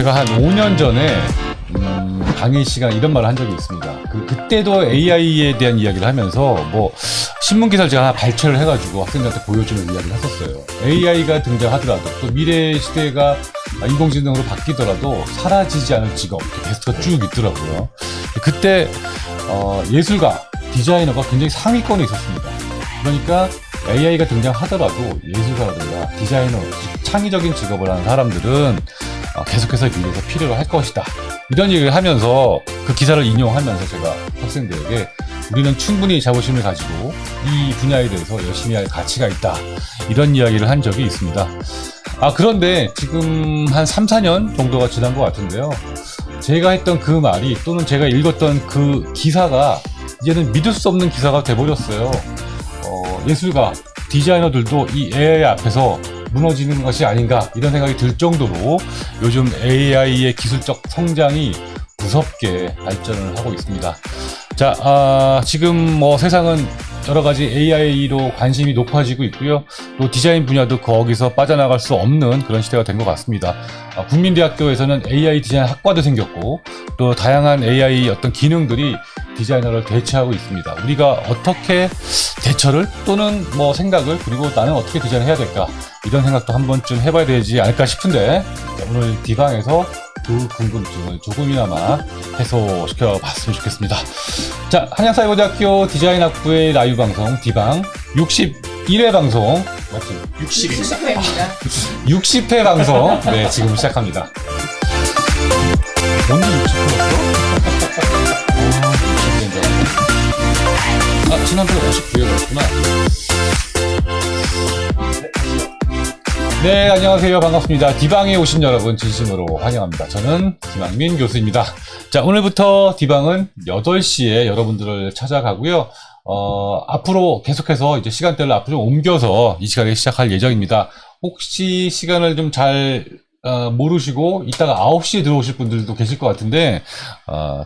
제가 한 5년 전에 강의 시간 이런 말을 한 적이 있습니다. 그때도 AI에 대한 이야기를 하면서 뭐 신문 기사를 제가 하나 발췌를 해가지고 학생들한테 보여주는 이야기를 했었어요. AI가 등장하더라도 또 미래 시대가 인공지능으로 바뀌더라도 사라지지 않을 직업 게스트가 쭉 있더라고요. 그때 예술가, 디자이너가 굉장히 상위권에 있었습니다. 그러니까 AI가 등장하더라도 예술가라든가 디자이너, 창의적인 직업을 하는 사람들은 계속해서 미래에서 필요로 할 것이다. 이런 얘기를 하면서 그 기사를 인용하면서 제가 학생들에게 우리는 충분히 자부심을 가지고 이 분야에 대해서 열심히 할 가치가 있다. 이런 이야기를 한 적이 있습니다. 그런데 지금 한 3, 4년 정도가 지난 것 같은데요. 제가 했던 그 말이 또는 제가 읽었던 그 기사가 이제는 믿을 수 없는 기사가 돼버렸어요. 예술가, 디자이너들도 이 AI 앞에서 무너지는 것이 아닌가 이런 생각이 들 정도로 요즘 AI의 기술적 성장이 무섭게 발전을 하고 있습니다. 자, 지금 뭐 세상은 여러 가지 AI로 관심이 높아지고 있고요. 또 디자인 분야도 거기서 빠져나갈 수 없는 그런 시대가 된 것 같습니다. 국민대학교에서는 AI 디자인 학과도 생겼고 또 다양한 AI 어떤 기능들이 디자이너를 대체하고 있습니다. 우리가 어떻게 대처를 또는 뭐 생각을 그리고 나는 어떻게 디자인을 해야 될까 이런 생각도 한 번쯤 해봐야 되지 않을까 싶은데 오늘 디방에서 그 궁금증을 조금이나마 해소시켜 봤으면 좋겠습니다. 자, 한양사회고등학교 디자인학부의 라이브 방송 디방 61회 방송 맞지? 60회입니다. 60회 방송 네 지금 시작합니다. 언제 60회였어? 지난번에 59회였구나. 네, 안녕하세요. 반갑습니다. 디방에 오신 여러분 진심으로 환영합니다. 저는 김학민 교수입니다. 자, 오늘부터 디방은 8시에 여러분들을 찾아가고요. 앞으로 계속해서 이제 시간대를 앞으로 좀 옮겨서 이 시간에 시작할 예정입니다. 혹시 시간을 좀 잘 모르시고 이따가 9시에 들어오실 분들도 계실 것 같은데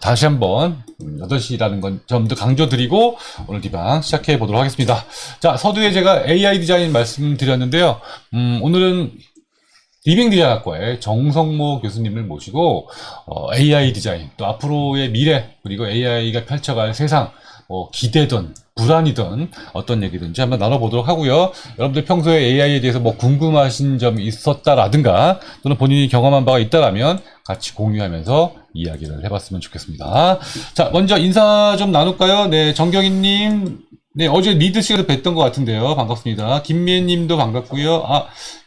다시 한번 8시라는 건 좀 더 강조드리고 오늘 디방 시작해 보도록 하겠습니다. 자, 서두에 제가 AI 디자인 말씀드렸는데요. 오늘은 리빙디자인학과의 정성모 교수님을 모시고 AI 디자인 또 앞으로의 미래 그리고 AI가 펼쳐갈 세상 기대든 불안이든 어떤 얘기든지 한번 나눠보도록 하고요. 여러분들 평소에 AI에 대해서 뭐 궁금하신 점이 있었다라든가 또는 본인이 경험한 바가 있다라면 같이 공유하면서 이야기를 해봤으면 좋겠습니다. 자, 먼저 인사 좀 나눌까요? 네, 정경희님. 네, 어제 리드 시간에 뵀던 것 같은데요. 반갑습니다. 김미애님도 반갑고요.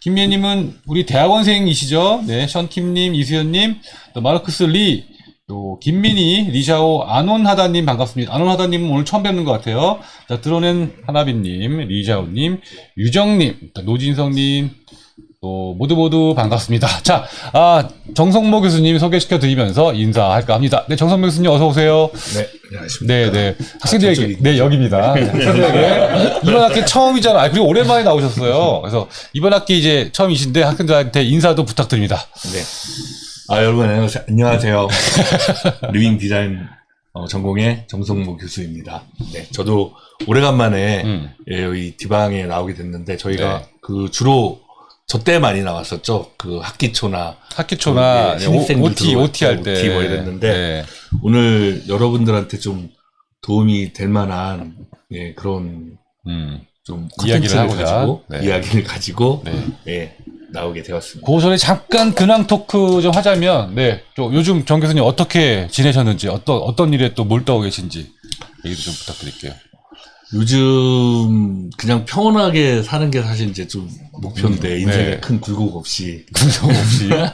김미애님은 우리 대학원생이시죠? 네, 션킴님, 이수연님, 또 마르크스 리, 또 김민희, 리샤오, 안온하다님 반갑습니다. 안온하다님은 오늘 처음 뵙는 것 같아요. 자, 드러낸 하나비님, 리샤오님, 유정님, 노진성님, 또 모두 반갑습니다. 자, 정성모 교수님 소개시켜드리면서 인사할까 합니다. 네, 정성모 교수님 어서 오세요. 네, 안녕하십니까. 네. 학생들에게 네 여기입니다. 학생들에게 이번 학기 처음이잖아요. 그리고 오랜만에 나오셨어요. 그래서 이번 학기 이제 처음이신데 학생들한테 인사도 부탁드립니다. 네. 여러분 안녕하세요. 리빙 디자인 전공의 정성모 교수입니다. 네, 저도 오래간만에 여기 디방에 나오게 됐는데 저희가 주로 저 때 많이 나왔었죠. 학기초나 OT 할 때 OT 뭐 이랬는데 오늘 여러분들한테 좀 도움이 될 만한 그런 좀 이야기를 하고자 이야기를 가지고 나오게 되었습니다. 그 전에 잠깐 근황 토크 좀 하자면, 좀 요즘 정 교수님 어떻게 지내셨는지, 어떤 일에 또 몰두하고 계신지 얘기도 좀 부탁드릴게요. 요즘 그냥 평온하게 사는 게 사실 이제 좀 목표인데 인생에 큰 굴곡 없이.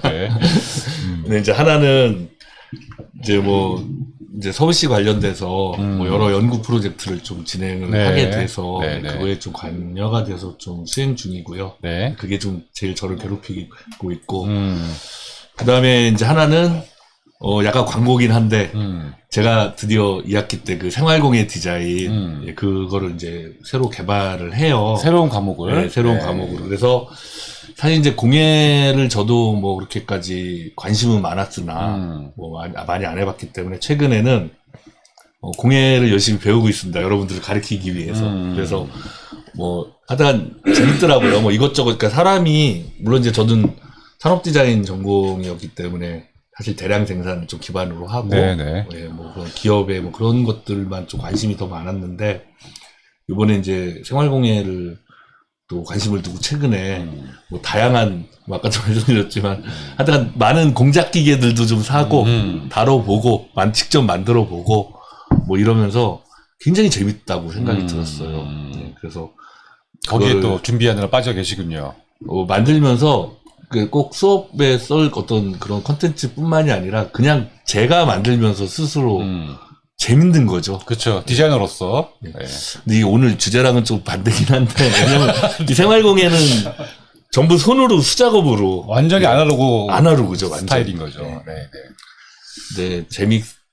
네. 근데 이제 하나는 이제 서울시 관련돼서 뭐 여러 연구 프로젝트를 좀 진행을 하게 돼서 그거에 좀 관여가 돼서 좀 수행 중이고요. 그게 좀 제일 저를 괴롭히고 있고 그 다음에 이제 하나는 약간 광고긴 한데 제가 드디어 2학기 때 그 생활공예 디자인 그거를 이제 새로 개발을 해요. 새로운 과목을. 새로운 과목으로. 그래서 사실 이제 공예를 저도 뭐 그렇게까지 관심은 많았으나 뭐 많이 안 해봤기 때문에 최근에는 공예를 열심히 배우고 있습니다. 여러분들을 가르치기 위해서. 그래서 뭐 하여간 재밌더라고요. 뭐 이것저것. 그러니까 사람이 물론 이제 저는 산업 디자인 전공이었기 때문에 사실 대량 생산을 좀 기반으로 하고, 네네. 예, 뭐 그런 기업의 뭐 그런 것들만 좀 관심이 더 많았는데, 이번에 이제 생활공예를 또 관심을 두고 최근에 뭐 다양한, 뭐 아까도 말씀드렸지만, 하여튼 많은 공작 기계들도 좀 사고, 다뤄보고, 직접 만들어보고, 뭐 이러면서 굉장히 재밌다고 생각이 들었어요. 네, 그래서 거기에 또 준비하느라 빠져 계시군요. 만들면서 꼭 수업에 쏠 어떤 그런 컨텐츠뿐만이 아니라 그냥 제가 만들면서 스스로 재밌는 거죠. 그렇죠. 디자이너로서. 네. 네. 근데 오늘 주제랑은 좀 반대긴 한데, 왜냐면 이 생활공예는 전부 손으로 수작업으로 완전히 아날로그죠, 스타일인 거죠. 네. 네. 네,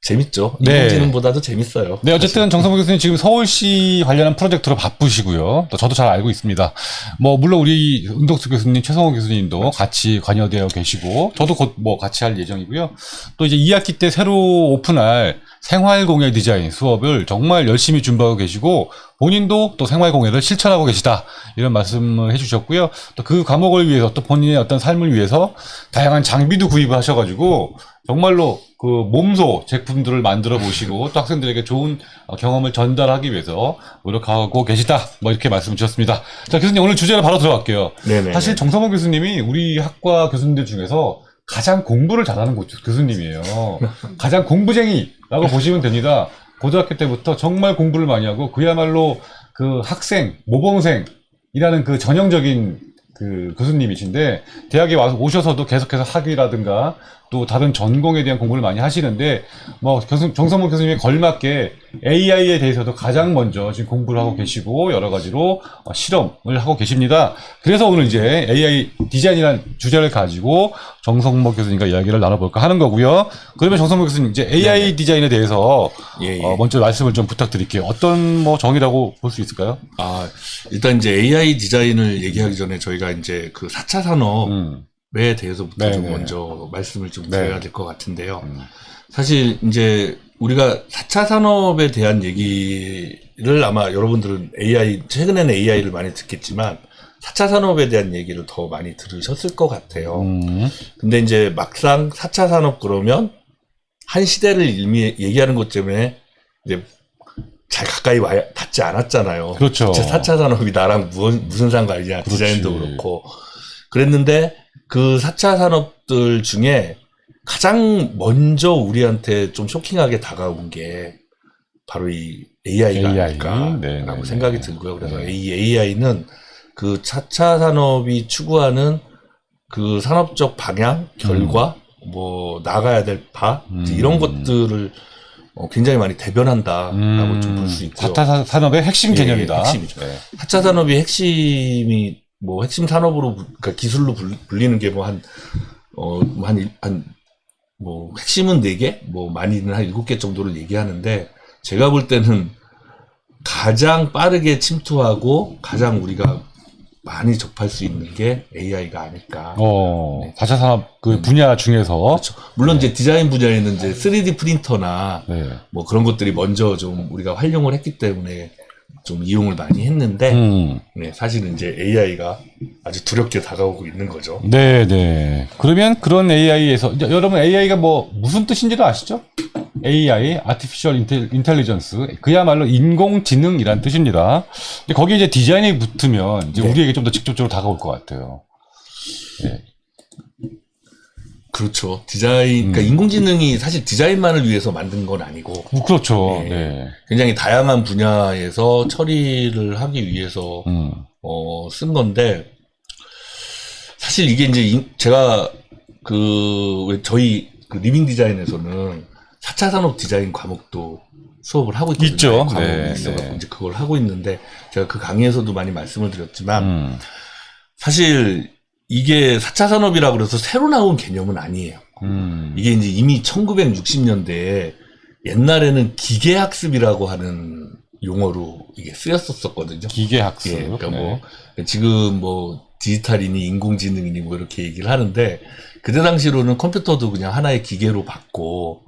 재밌죠. 네. 인공지능보다도 재밌어요. 네, 어쨌든 정성모 교수님 지금 서울시 관련한 프로젝트로 바쁘시고요. 또 저도 잘 알고 있습니다. 뭐 물론 우리 은덕수 교수님, 최성호 교수님도 그렇죠. 같이 관여되어 계시고, 저도 곧 뭐 같이 할 예정이고요. 또 이제 2학기 때 새로 오픈할 생활공예 디자인 수업을 정말 열심히 준비하고 계시고, 본인도 또 생활공예를 실천하고 계시다, 이런 말씀을 해주셨고요. 또 그 과목을 위해서, 또 본인의 어떤 삶을 위해서 다양한 장비도 구입을 하셔가지고 정말로 그 몸소 제품들을 만들어 보시고 또 학생들에게 좋은 경험을 전달하기 위해서 노력하고 계시다, 뭐 이렇게 말씀 주셨습니다. 자, 교수님 오늘 주제로 바로 들어갈게요. 네네. 사실 정성모 교수님이 우리 학과 교수님들 중에서 가장 공부를 잘하는 교수님이에요. 가장 공부쟁이라고 보시면 됩니다. 고등학교 때부터 정말 공부를 많이 하고 그야말로 그 학생, 모범생이라는 그 전형적인 그 교수님이신데, 대학에 와서 오셔서도 계속해서 학위라든가 또 다른 전공에 대한 공부를 많이 하시는데, 뭐 정성모 교수님에 걸맞게 AI에 대해서도 가장 먼저 지금 공부를 하고 계시고 여러 가지로 실험을 하고 계십니다. 그래서 오늘 이제 AI 디자인이라는 주제를 가지고 정성모 교수님과 이야기를 나눠볼까 하는 거고요. 그러면 정성모 교수님, 이제 AI 네네. 디자인에 대해서 먼저 말씀을 좀 부탁드릴게요. 어떤 뭐 정의라고 볼 수 있을까요? 일단 이제 AI 디자인을 얘기하기 전에 저희가 이제 그 4차 산업에 대해서부터 좀 먼저 말씀을 좀 드려야 될 것 같은데요. 사실 이제 우리가 4차 산업에 대한 얘기를 아마 여러분들은 최근에는 AI를 많이 듣겠지만 4차 산업에 대한 얘기를 더 많이 들으셨을 것 같아요. 근데 이제 막상 4차 산업 그러면 한 시대를 얘기하는 것 때문에 이제 잘 가까이 닿지 않았잖아요. 그렇죠. 4차 산업이 나랑 무슨 상관이냐. 디자인도 그렇고. 그랬는데 그 4차 산업들 중에 가장 먼저 우리한테 좀 쇼킹하게 다가온 게 바로 이 AI가 아닐까라고 생각이 들고요. 그래서 이 AI는 그 4차 산업이 추구하는 그 산업적 방향, 결과, 뭐 나가야 될 이런 것들을 굉장히 많이 대변한다라고 좀 볼 수 있고요. 4차 산업의 핵심 개념이다. 핵심이죠. 4차 산업이 핵심 산업으로, 그러니까 기술로 불리는 게 뭐 뭐 핵심은 4개, 뭐 많이는 한 7개 정도를 얘기하는데, 제가 볼 때는 가장 빠르게 침투하고 가장 우리가 많이 접할 수 있는 게 AI가 아닐까. 4차 산업 그 분야 중에서. 그렇죠. 물론 이제 디자인 분야에는 이제 3D 프린터나 뭐 그런 것들이 먼저 좀 우리가 활용을 했기 때문에 좀 이용을 많이 했는데, 사실은 이제 AI가 아주 두렵게 다가오고 있는 거죠. 네네. 그러면 그런 AI에서, 여러분 AI가 뭐 무슨 뜻인지도 아시죠? AI, Artificial Intelligence, 그야말로 인공지능이란 뜻입니다. 근데 거기에 이제 디자인이 붙으면 이제 우리에게 좀 더 직접적으로 다가올 것 같아요. 네. 그렇죠. 그러니까 인공지능이 사실 디자인만을 위해서 만든 건 아니고. 그렇죠. 굉장히 다양한 분야에서 처리를 하기 위해서, 쓴 건데, 사실 이게 이제 제가 저희 리빙 디자인에서는 4차 산업 디자인 과목도 수업을 하고 있거든요. 있죠. 과목이 있어서 이제 그걸 하고 있는데, 제가 그 강의에서도 많이 말씀을 드렸지만, 사실 이게 4차 산업이라고 그래서 새로 나온 개념은 아니에요. 이게 이제 이미 1960년대에 옛날에는 기계학습이라고 하는 용어로 이게 쓰였었거든요. 기계학습. 그러니까 뭐 지금 뭐 디지털이니 인공지능이니 뭐 이렇게 얘기를 하는데, 그때 당시로는 컴퓨터도 그냥 하나의 기계로 봤고,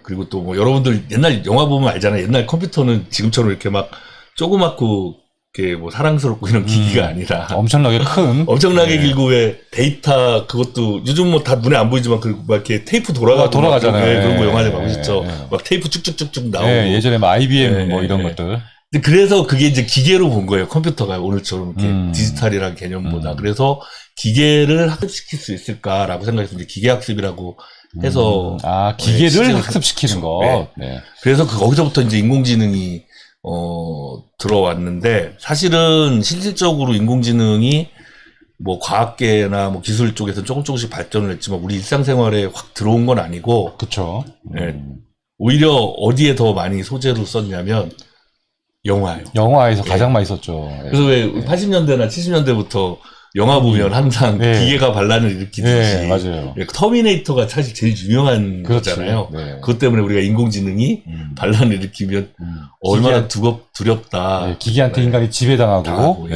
그리고 또 뭐 여러분들 옛날 영화 보면 알잖아요. 옛날 컴퓨터는 지금처럼 이렇게 막 조그맣고 이렇게 뭐 사랑스럽고 이런 기기가 아니라 엄청나게 큰 엄청나게 길고 왜 데이터 그것도 요즘 뭐 다 눈에 안 보이지만 그 막 이렇게 테이프 돌아가잖아요. 그런 거 영화에 막 보셨죠. 막 테이프 쭉쭉쭉쭉 나오고 예전에 막 IBM 뭐 이런 것들. 그래서 그게 이제 기계로 본 거예요. 컴퓨터가 오늘처럼 이렇게 디지털이라는 개념보다. 그래서 기계를 학습시킬 수 있을까라고 생각해서 이제 기계학습이라고 해서 기계를 학습시키는 거. 네. 그래서 거기서부터 이제 인공지능이 들어왔는데 사실은 실질적으로 인공지능이 뭐 과학계나 뭐 기술 쪽에서 조금씩 발전을 했지만 우리 일상생활에 확 들어온 건 아니고. 그렇죠. 오히려 어디에 더 많이 소재로 썼냐면 영화요. 영화에서 가장 많이 썼죠. 그래서 왜 80년대나 70년대부터 영화 보면 항상 기계가 반란을 일으키듯이 맞아요. 터미네이터가 사실 제일 유명한 거잖아요. 그것 때문에 우리가 인공지능이 반란을 일으키면 얼마나 두렵다. 기계한테 인간이 지배당하고.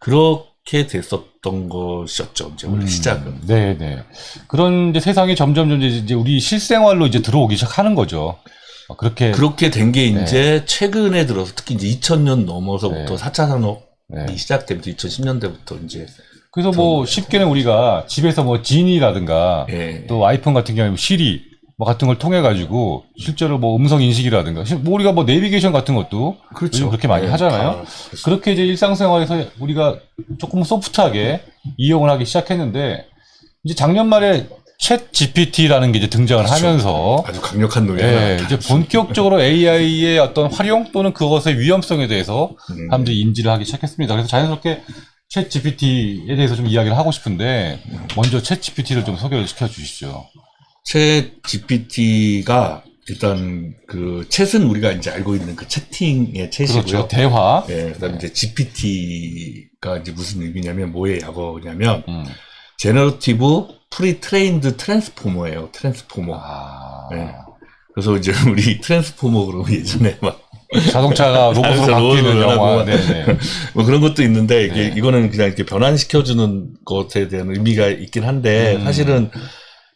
그렇게 됐었던 것이었죠. 이제 원래 시작은. 네네. 그런 이제 세상이 점점 이제 우리 실생활로 이제 들어오기 시작하는 거죠. 그렇게 된 게 이제 최근에 들어서 특히 이제 2000년 넘어서부터 4차 산업이 시작되면서 2010년대부터 이제. 그래서 뭐 쉽게는 우리가 집에서 뭐 지니라든가 또 아이폰 같은 경우에 시리 뭐 같은 걸 통해 가지고 실제로 뭐 음성 인식이라든가 뭐 우리가 뭐 내비게이션 같은 것도 그렇죠. 그렇게 많이 하잖아요. 그렇게 이제 일상생활에서 우리가 조금 소프트하게 이용을 하기 시작했는데 이제 작년 말에 챗 GPT라는 게 이제 등장을 하면서 아주 강력한 놈이 이제 본격적으로 AI의 어떤 활용 또는 그것의 위험성에 대해서 사람들이 인지를 하기 시작했습니다. 그래서 자연스럽게 챗 GPT에 대해서 좀 이야기를 하고 싶은데 먼저 챗 GPT를 좀 소개를 시켜 주시죠. 챗 GPT가 일단 그 챗은 우리가 이제 알고 있는 그 채팅의 챗이고요. 그렇죠. 대화. 그다음에 이제 GPT가 이제 무슨 의미냐면 뭐의 약어냐면 제너러티브 프리트레인드 트랜스포머예요. 트랜스포머. 그래서 이제 우리 트랜스포머 그러면 예전에 막 자동차가 로봇으로 바뀌는 영화. 뭐 그런 것도 있는데 이거는 그냥 이렇게 변환시켜주는 것에 대한 의미가 있긴 한데 사실은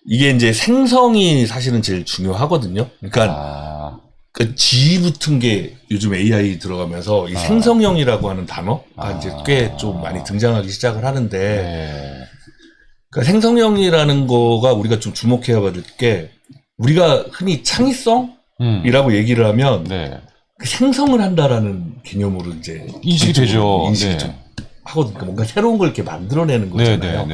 이게 이제 생성이 사실은 제일 중요하거든요. 그러니까 그 G 붙은 게 요즘 AI 들어가면서 이 생성형이라고 하는 단어가 이제 꽤 좀 많이 등장하기 시작을 하는데 그러니까 생성형이라는 거가 우리가 좀 주목해야 될 게 우리가 흔히 창의성이라고 얘기를 하면 그 생성을 한다라는 개념으로 이제 인식이 되죠. 인식이 좀 하거든요. 뭔가 새로운 걸 이렇게 만들어내는 거잖아요.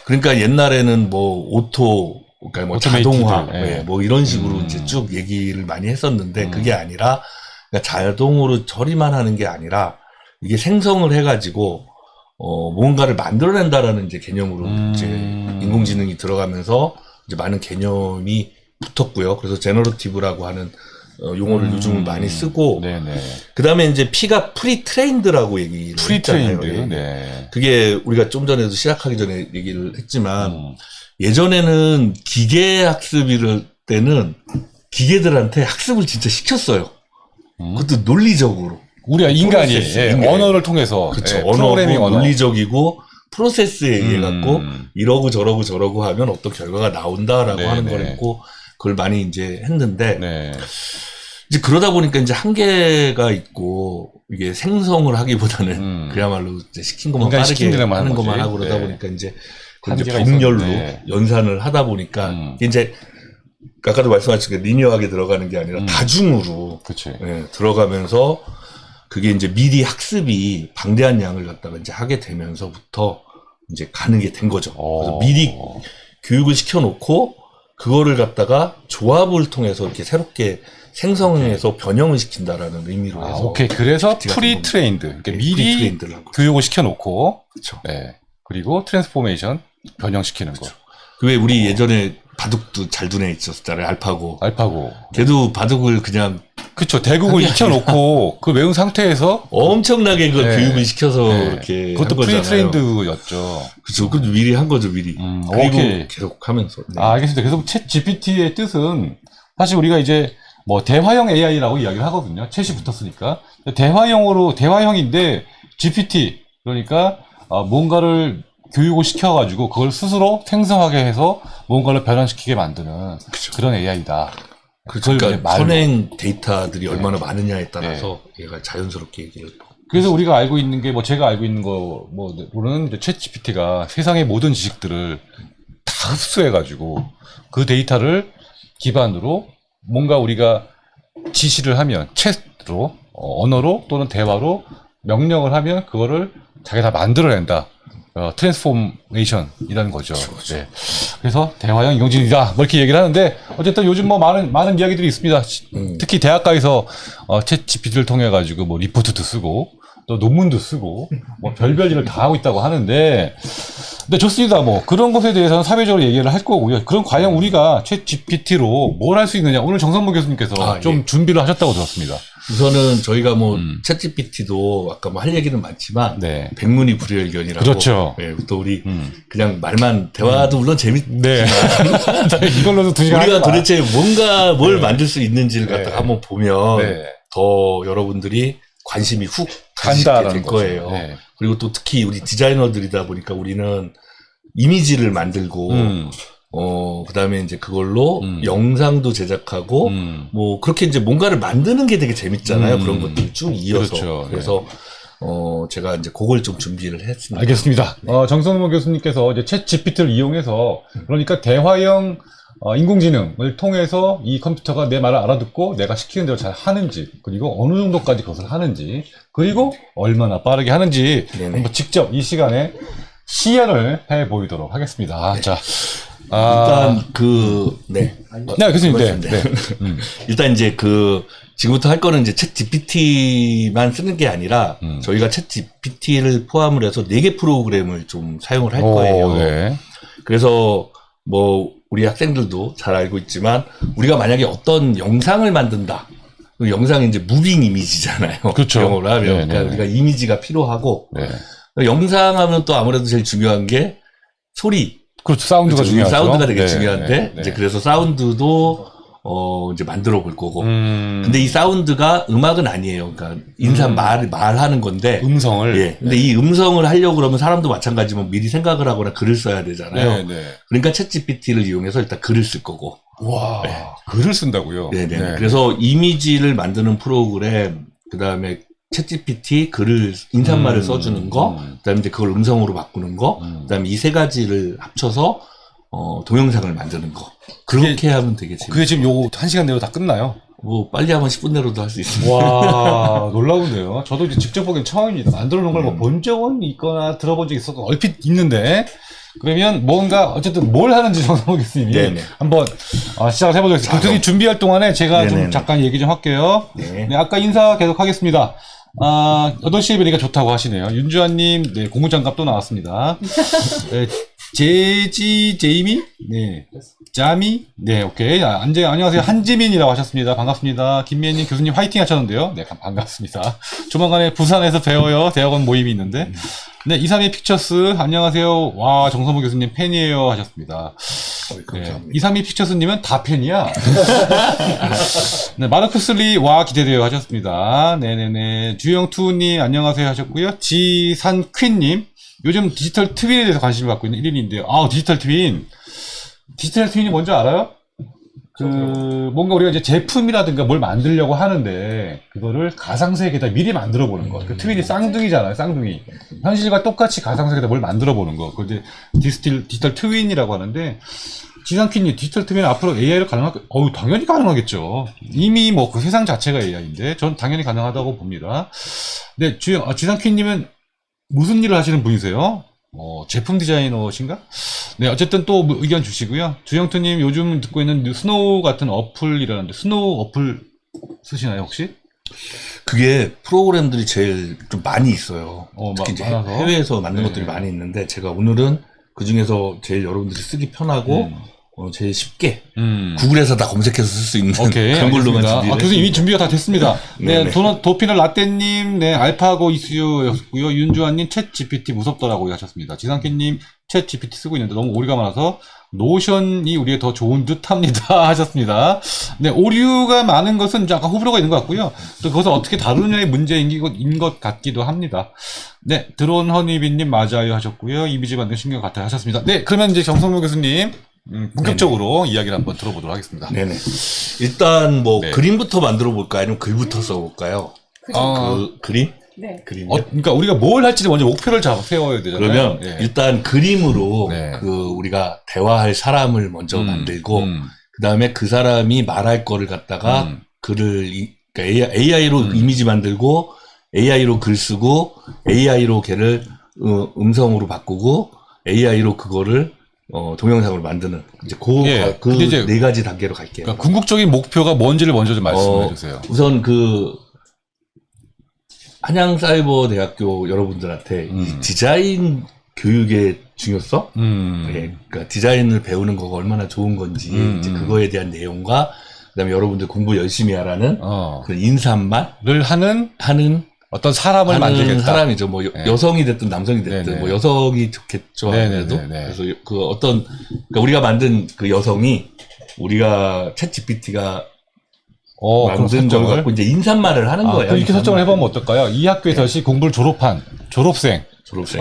그러니까 옛날에는 뭐 오토, 그러니까 뭐 자동화, 뭐 이런 식으로 이제 쭉 얘기를 많이 했었는데 그게 아니라 그러니까 자동으로 처리만 하는 게 아니라 이게 생성을 해가지고 뭔가를 만들어낸다라는 이제 개념으로 이제 인공지능이 들어가면서 이제 많은 개념이 붙었고요. 그래서 제너러티브라고 하는 용어를 요즘은 많이 쓰고, 그 다음에 이제 P가 프리트레인드라고 얘기를 했잖아요. 그게 우리가 좀 전에도 시작하기 전에 얘기를 했지만, 예전에는 기계 학습일 때는 기계들한테 학습을 진짜 시켰어요. 그것도 논리적으로. 우리가 인간이 언어를 통해서. 그렇죠. 프로그래밍 언어. 논리적이고, 프로세스에 의해 갖고, 이러고 저러고 하면 어떤 결과가 나온다라고 하는 걸 했고, 그걸 많이 이제 했는데, 이제 그러다 보니까 이제 한계가 있고, 이게 생성을 하기보다는 그야말로 이제 시킨 것만 빠르게 하는 것만 하고 그러다 보니까 이제 병렬로 연산을 하다 보니까, 이제 아까도 말씀하신 게 리니어하게 들어가는 게 아니라 다중으로 들어가면서 그게 이제 미리 학습이 방대한 양을 갖다가 이제 하게 되면서부터 이제 가능하게 된 거죠. 그래서 미리 교육을 시켜놓고 그거를 갖다가 조합을 통해서 이렇게 새롭게 생성해서 변형을 시킨다라는 의미로 해서. 오케이. 그래서 프리트레인드. 그러니까 미리 교육을 시켜놓고. 그렇죠. 그리고 트랜스포메이션 변형시키는 거. 왜 우리 예전에 바둑도 잘 두네 있었잖아요. 알파고. 걔도 바둑을 그냥. 그쵸. 대국을 익혀놓고 그 외운 상태에서 엄청나게 그 교육을 시켜서 이렇게. 그것도 프리트레인드였죠. 그쵸. 그것도 미리 한 거죠, 미리. 그리고 계속 하면서. 알겠습니다. 그래서 챗 GPT의 뜻은 사실 우리가 이제 뭐 대화형 AI라고 이야기를 하거든요. 챗이 붙었으니까. 대화형인데 GPT. 그러니까 뭔가를 교육을 시켜가지고 그걸 스스로 생성하게 해서 뭔가를 변환시키게 만드는 그런 AI다. 그러니까 선행 데이터들이 얼마나 많으냐에 따라서 얘가 자연스럽게 얘기를 그래서 우리가 알고 있는 게, 뭐, 제가 알고 있는 거, 모르는 챗 GPT가 세상의 모든 지식들을 다 흡수해가지고, 그 데이터를 기반으로 뭔가 우리가 지시를 하면, 챗으로, 언어로 또는 대화로 명령을 하면, 그거를 자기가 다 만들어낸다. 트랜스포메이션이라는 거죠. 그렇죠. 네. 그래서 대화형 인공지능이다. 뭐 이렇게 얘기를 하는데, 어쨌든 요즘 뭐 많은 이야기들이 있습니다. 특히 대학가에서 챗 GPT를 통해 가지고 뭐 리포트도 쓰고, 또 논문도 쓰고, 뭐 별별 일을 다 하고 있다고 하는데, 근데 좋습니다. 뭐 그런 것에 대해서는 사회적으로 얘기를 할 거고요. 그럼 과연 우리가 챗 GPT로 뭘 할 수 있느냐? 오늘 정성모 교수님께서 좀 준비를 하셨다고 들었습니다. 우선은 저희가 뭐 챗GPT도 아까 뭐 할 얘기는 많지만 네. 백문이 불여일견이라고. 그렇죠. 네, 또 우리 그냥 말만 대화도 물론 재밌지만 네. 이걸로도 2시간 우리가 도대체 뭔가 뭘 만들 수 있는지를 갖다가 한번 보면 네. 더 여러분들이 관심이 훅 가시게 될 거예요. 네. 그리고 또 특히 우리 디자이너들이다 보니까 우리는 이미지를 만들고 그다음에 이제 그걸로 영상도 제작하고 뭐 그렇게 이제 뭔가를 만드는 게 되게 재밌잖아요. 그런 것들 쭉 이어서. 그렇죠. 그래서 제가 이제 그걸 좀 준비를 했습니다. 알겠습니다. 정성모 교수님께서 이제 챗 GPT를 이용해서 그러니까 대화형 인공지능을 통해서 이 컴퓨터가 내 말을 알아듣고 내가 시키는 대로 잘 하는지, 그리고 어느 정도까지 그것을 하는지, 그리고 얼마나 빠르게 하는지 한번 직접 이 시간에 시연을 해 보이도록 하겠습니다. 네. 자, 일단 네, 교수님, 네. 일단 이제 지금부터 할 거는 이제 챗 GPT만 쓰는 게 아니라 저희가 챗 GPT를 포함을 해서 4개 프로그램을 좀 사용을 할 거예요. 네. 그래서 뭐 우리 학생들도 잘 알고 있지만 우리가 만약에 어떤 영상을 만든다. 그 영상이 이제 무빙 이미지잖아요. 그렇죠. 영어로 하면. 네, 그러니까 네. 우리가 이미지가 필요하고 네. 영상 하면 또 아무래도 제일 중요한 게 소리. 그렇죠. 사운드가 그렇죠. 중요하죠. 사운드가 되게 네, 중요한데 네, 네. 이제 그래서 사운드도 이제 만들어 볼 거고. 근데 근데 이 사운드가 음악은 아니에요. 그러니까 인간 말하는 건데. 음성을. 예. 근데 이 음성을 하려고 그러면 사람도 마찬가지면 미리 생각을 하거나 글을 써야 되잖아요. 네, 네. 그러니까 챗 GPT를 이용해서 일단 글을 쓸 거고. 와, 네. 글을 쓴다고요? 네네. 네. 그래서 이미지를 만드는 프로그램, 그 다음에 챗 GPT 글을, 인사말을 써주는 거, 그 다음에 이제 그걸 음성으로 바꾸는 거, 그 다음에 이 3가지를 합쳐서, 동영상을 만드는 거. 그렇게 하면 되게 재밌어요. 그게 지금 요 1시간 내로 다 끝나요? 뭐, 빨리 하면 10분 내로도 할 수 있습니다. 와, 놀라운데요. 저도 이제 직접 보기엔 처음입니다. 만들어 놓은 걸 뭐 본 적은 있거나 들어본 적이 있어도 얼핏 있는데, 그러면 뭔가, 어쨌든 뭘 하는지 정성모 교수님이 네네. 한번 시작을 해보도록 하겠습니다. 교수님 준비할 동안에 제가 네네네. 좀 잠깐 얘기 좀 할게요. 네. 네, 아까 인사 계속 하겠습니다. 8시에 뵈니까 좋다고 하시네요. 윤주환님, 네, 고무장갑 또 나왔습니다. 네, 제이미? 네. 자미? 네, 오케이. 안녕하세요. 한지민이라고 하셨습니다. 반갑습니다. 김미애님 교수님 화이팅 하셨는데요. 네, 반갑습니다. 조만간에 부산에서 배워요. 대학원 모임이 있는데. 네, 232 픽처스. 안녕하세요. 와, 정성모 교수님 팬이에요. 하셨습니다. 감사합니다. 네, 232 픽처스님은 다 팬이야. 네, 마르크스리, 와, 기대돼요. 하셨습니다. 네네네. 주영투님, 안녕하세요. 하셨고요. 지산퀸님. 요즘 디지털 트윈에 대해서 관심을 갖고 있는 1인인데요. 디지털 트윈. 디지털 트윈이 뭔지 알아요? 뭔가 우리가 이제 제품이라든가 뭘 만들려고 하는데, 그거를 가상세계에다 미리 만들어 보는 거. 그 트윈이 쌍둥이잖아요, 쌍둥이. 현실과 똑같이 가상세계에다 뭘 만들어 보는 거. 그걸 이제 디지털 트윈이라고 하는데, 지상키님, 디지털 트윈 앞으로 AI를 당연히 가능하겠죠. 이미 뭐 그 세상 자체가 AI인데, 전 당연히 가능하다고 봅니다. 네, 지상키님은 무슨 일을 하시는 분이세요? 제품 디자이너신가? 네, 어쨌든 또 의견 주시고요. 주영투님 요즘 듣고 있는 스노우 같은 어플이라는데, 스노우 어플 쓰시나요, 혹시? 그게 프로그램들이 제일 좀 많이 있어요. 특히 이제 많아서. 해외에서 만든 것들이 많이 있는데, 제가 오늘은 그 중에서 제일 여러분들이 쓰기 편하고, 제일 쉽게 구글에서 다 검색해서 쓸 수 있는 그런 걸로만 준비를 교수님 이미 준비가 다 됐습니다. 네, 네네. 도피널 라떼님, 네, 알파고 이슈였고요. 윤주환님, 챗 GPT 무섭더라고요 하셨습니다. 지상키님, 챗 GPT 쓰고 있는데 너무 오류가 많아서 노션이 우리의 더 좋은 듯합니다 하셨습니다. 네, 오류가 많은 것은 이제 아까 호불호가 있는 것 같고요. 또 그것을 어떻게 다루느냐의 문제인 것 같기도 합니다. 네, 드론 허니비님 맞아요 하셨고요. 이미지 만드는 신경 같아요 하셨습니다. 네, 그러면 이제 정성모 교수님. 본격적으로 이야기를 한번 들어보도록 하겠습니다. 네네. 일단 뭐 네. 그림부터 만들어 볼까요? 아니면 글부터 써볼까요? 그림? 네. 그림. 그러니까 우리가 뭘 할지 먼저 목표를 세워야 되잖아요. 그러면 예. 일단 그림으로 네. 우리가 대화할 사람을 먼저 만들고 그다음에 그 사람이 말할 거를 갖다가 그러니까 AI로 이미지 만들고 AI로 글 쓰고 AI로 걔를 음성으로 바꾸고 AI로 그거를 동영상으로 만드는 이제 그 네 가지 단계로 갈게요. 그러니까 궁극적인 목표가 뭔지를 먼저 좀 말씀해 주세요. 우선 한양사이버대학교 여러분들한테 이 디자인 교육의 중요성, 네, 그러니까 디자인을 배우는 거가 얼마나 좋은 건지 이제 그거에 대한 내용과 그다음에 여러분들 공부 열심히 하라는 그 인사말을 하는 어떤 사람을 만들겠다. 사람이죠. 뭐 여성이 됐든 남성이 됐든 네네. 뭐 여성이 좋겠죠. 아무래도 그래서 그러니까 우리가 만든 그 여성이 우리가 챗 GPT가 만든 걸 갖고 이제 인사말을 하는 거예요. 이렇게 설정을 해보면 어떨까요? 이 학교에서 공부를 졸업한 졸업생,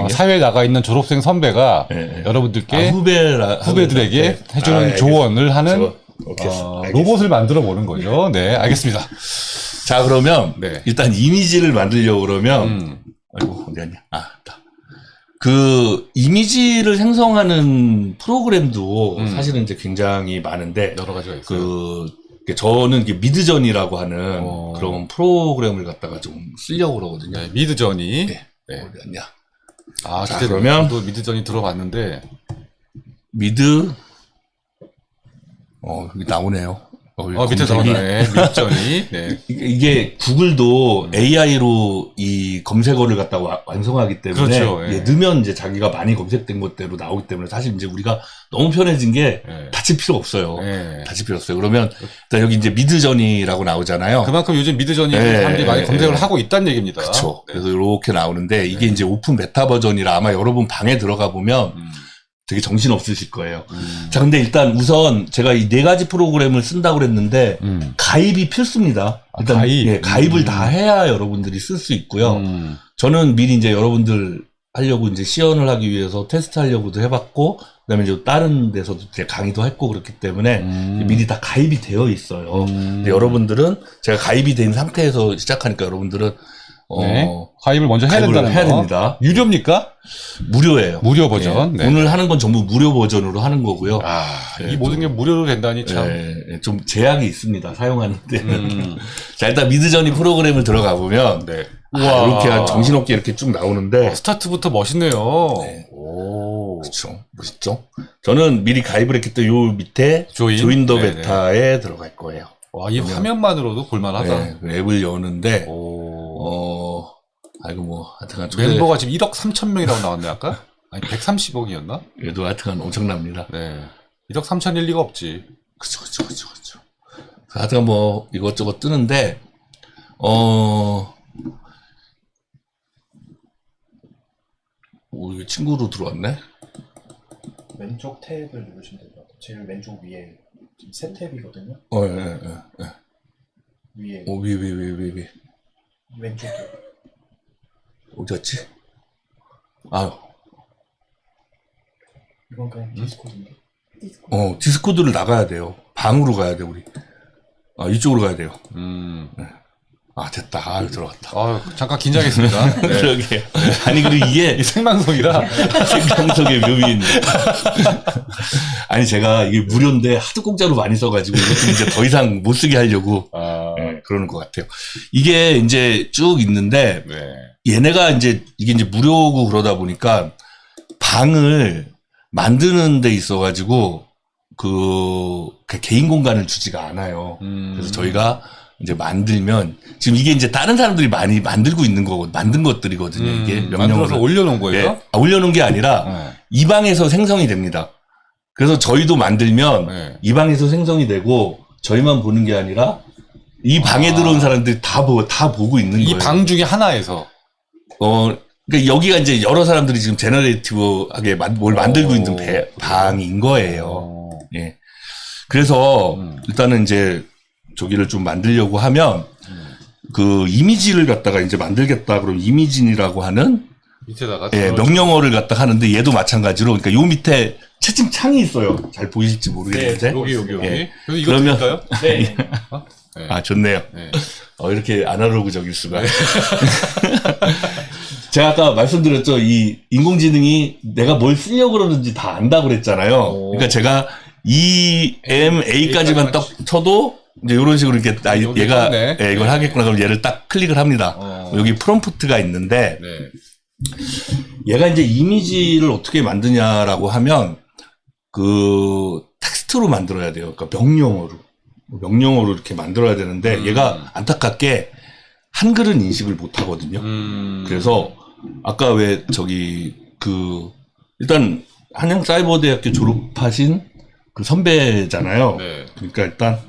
사회에 나가 있는 졸업생 선배가 여러분들께 후배들에게 해주는 조언을 하는 로봇을 만들어 보는 거죠. 네, 알겠습니다. 자, 그러면 일단 이미지를 만들려고 그러면 아이고 어디 갔냐? 그 이미지를 생성하는 프로그램도 사실은 이제 굉장히 많은데 여러 가지가 있어요. 저는 미드저니라고 하는 그런 프로그램을 갖다가 좀 쓰려고 그러거든요. 네, 미드저니. 어디 갔냐? 자, 그러면 또 미드저니 들어봤는데 여기 나오네요. 밑에 나오네. 미드저니. 네. 이게 구글도 AI로 이 검색어를 갖다가 완성하기 때문에 그렇죠. 넣으면 이제 자기가 많이 검색된 것대로 나오기 때문에 사실 이제 우리가 너무 편해진 게 다칠 필요 없어요. 다칠 필요 없어요. 그러면 일단 여기 이제 미드저니라고 나오잖아요. 그만큼 요즘 미드저니 사람들이 많이 검색을 하고 있다는 얘기입니다. 그렇죠. 그래서 이렇게 나오는데 이게 이제 오픈 베타 버전이라 아마 여러분 방에 들어가 보면 되게 정신 없으실 거예요. 자, 근데 일단 우선 제가 이 네 가지 프로그램을 쓴다고 그랬는데 가입이 필수입니다. 일단 가입을 다 해야 여러분들이 쓸 수 있고요. 저는 미리 이제 여러분들 하려고 이제 시연을 하기 위해서 테스트 하려고도 해봤고, 그다음에 이제 다른 데서도 이제 강의도 했고 그렇기 때문에 미리 다 가입이 되어 있어요. 근데 여러분들은 제가 가입이 된 상태에서 시작하니까 여러분들은 가입을 먼저 해야 된다는 해야 됩니다. 유료입니까? 무료예요. 무료 버전. 오늘 하는 건 전부 무료 버전으로 하는 거고요. 이 모든 게 무료로 된다니 참. 좀 제약이 있습니다. 사용하는 데는. 자, 일단 미드저니 프로그램을 들어가 보면 이렇게 정신없게 이렇게 쭉 나오는데 스타트부터 멋있네요. 오, 그렇죠. 멋있죠. 저는 미리 가입을 했기 때문에 요 밑에 조인 더 베타에 들어갈 거예요. 와, 이 화면만으로도 볼만하다. 앱을 여는데 하여튼간 멤버가 지금 1억 3천 명이라고 나왔네 아까? 아니 130억이었나? 그래도 하여튼간 엄청납니다. 1억 3천일 리가 없지. 그쵸. 하여튼간 뭐 이것저것 뜨는데 우리 친구로 들어왔네. 왼쪽 탭을 누르시면 될 것 같아요. 제일 왼쪽 위에 지금 세 탭이거든요. 위에. 위에. 왼쪽에. 어디였지? 이건 그냥 디스코드인데. 디스코드를 나가야 돼요. 방으로 가야 돼, 우리. 이쪽으로 가야 돼요. 됐다. 들어갔다. 잠깐 긴장했습니다. 그러게. 아니, 그리고 이게. 생방송이라. 생방송의 묘미인데. 아니, 제가 이게 무료인데 하도 공짜로 많이 써가지고 이것도 이제 더 이상 못 쓰게 하려고. 그러는 것 같아요. 이게 이제 쭉 있는데. 얘네가 이게 이제 무료고 그러다 보니까 방을 만드는 데 있어가지고 그 개인 공간을 주지가 않아요. 그래서 저희가 이제 만들면 지금 이게 이제 다른 사람들이 많이 만들고 있는 거고 만든 것들이거든요. 이게 명령어로 올려놓은 거예요? 올려놓은 게 아니라 이 방에서 생성이 됩니다. 그래서 저희도 만들면 이 방에서 생성이 되고 저희만 보는 게 아니라 이 방에 들어온 사람들이 다 보고 있는 거예요. 이 방 중에 하나에서. 그러니까 여기가 이제 여러 사람들이 지금 제너레이티브하게 뭘 만들고 있는 방인 거예요. 그래서 일단은 이제 저기를 좀 만들려고 하면 그 이미지를 갖다가 이제 만들겠다 그러면 이미진이라고 하는 밑에다가 명령어를 갖다 하는데 얘도 마찬가지로 그러니까 요 밑에 채팅창이 있어요. 잘 보이실지 모르겠는데 여기. 예. 이거 그러면 드릴까요? 네. 네. 아, 좋네요. 네. 이렇게 아날로그적일 수가. 제가 아까 말씀드렸죠. 이 인공지능이 내가 뭘 쓰려고 그러는지 다 안다고 그랬잖아요. 그러니까 제가 EMA까지만 딱 쳐도 이제 이런 식으로 이렇게 얘가 이걸 하겠구나. 그럼 얘를 딱 클릭을 합니다. 여기 프롬프트가 있는데 얘가 이제 이미지를 어떻게 만드냐라고 하면 그 텍스트로 만들어야 돼요. 그러니까 명령어로 이렇게 만들어야 되는데 얘가 안타깝게 한글은 인식을 못 하거든요. 그래서 아까 왜 일단 한양사이버대학교 졸업하신 그 선배잖아요. 네. 그러니까 일단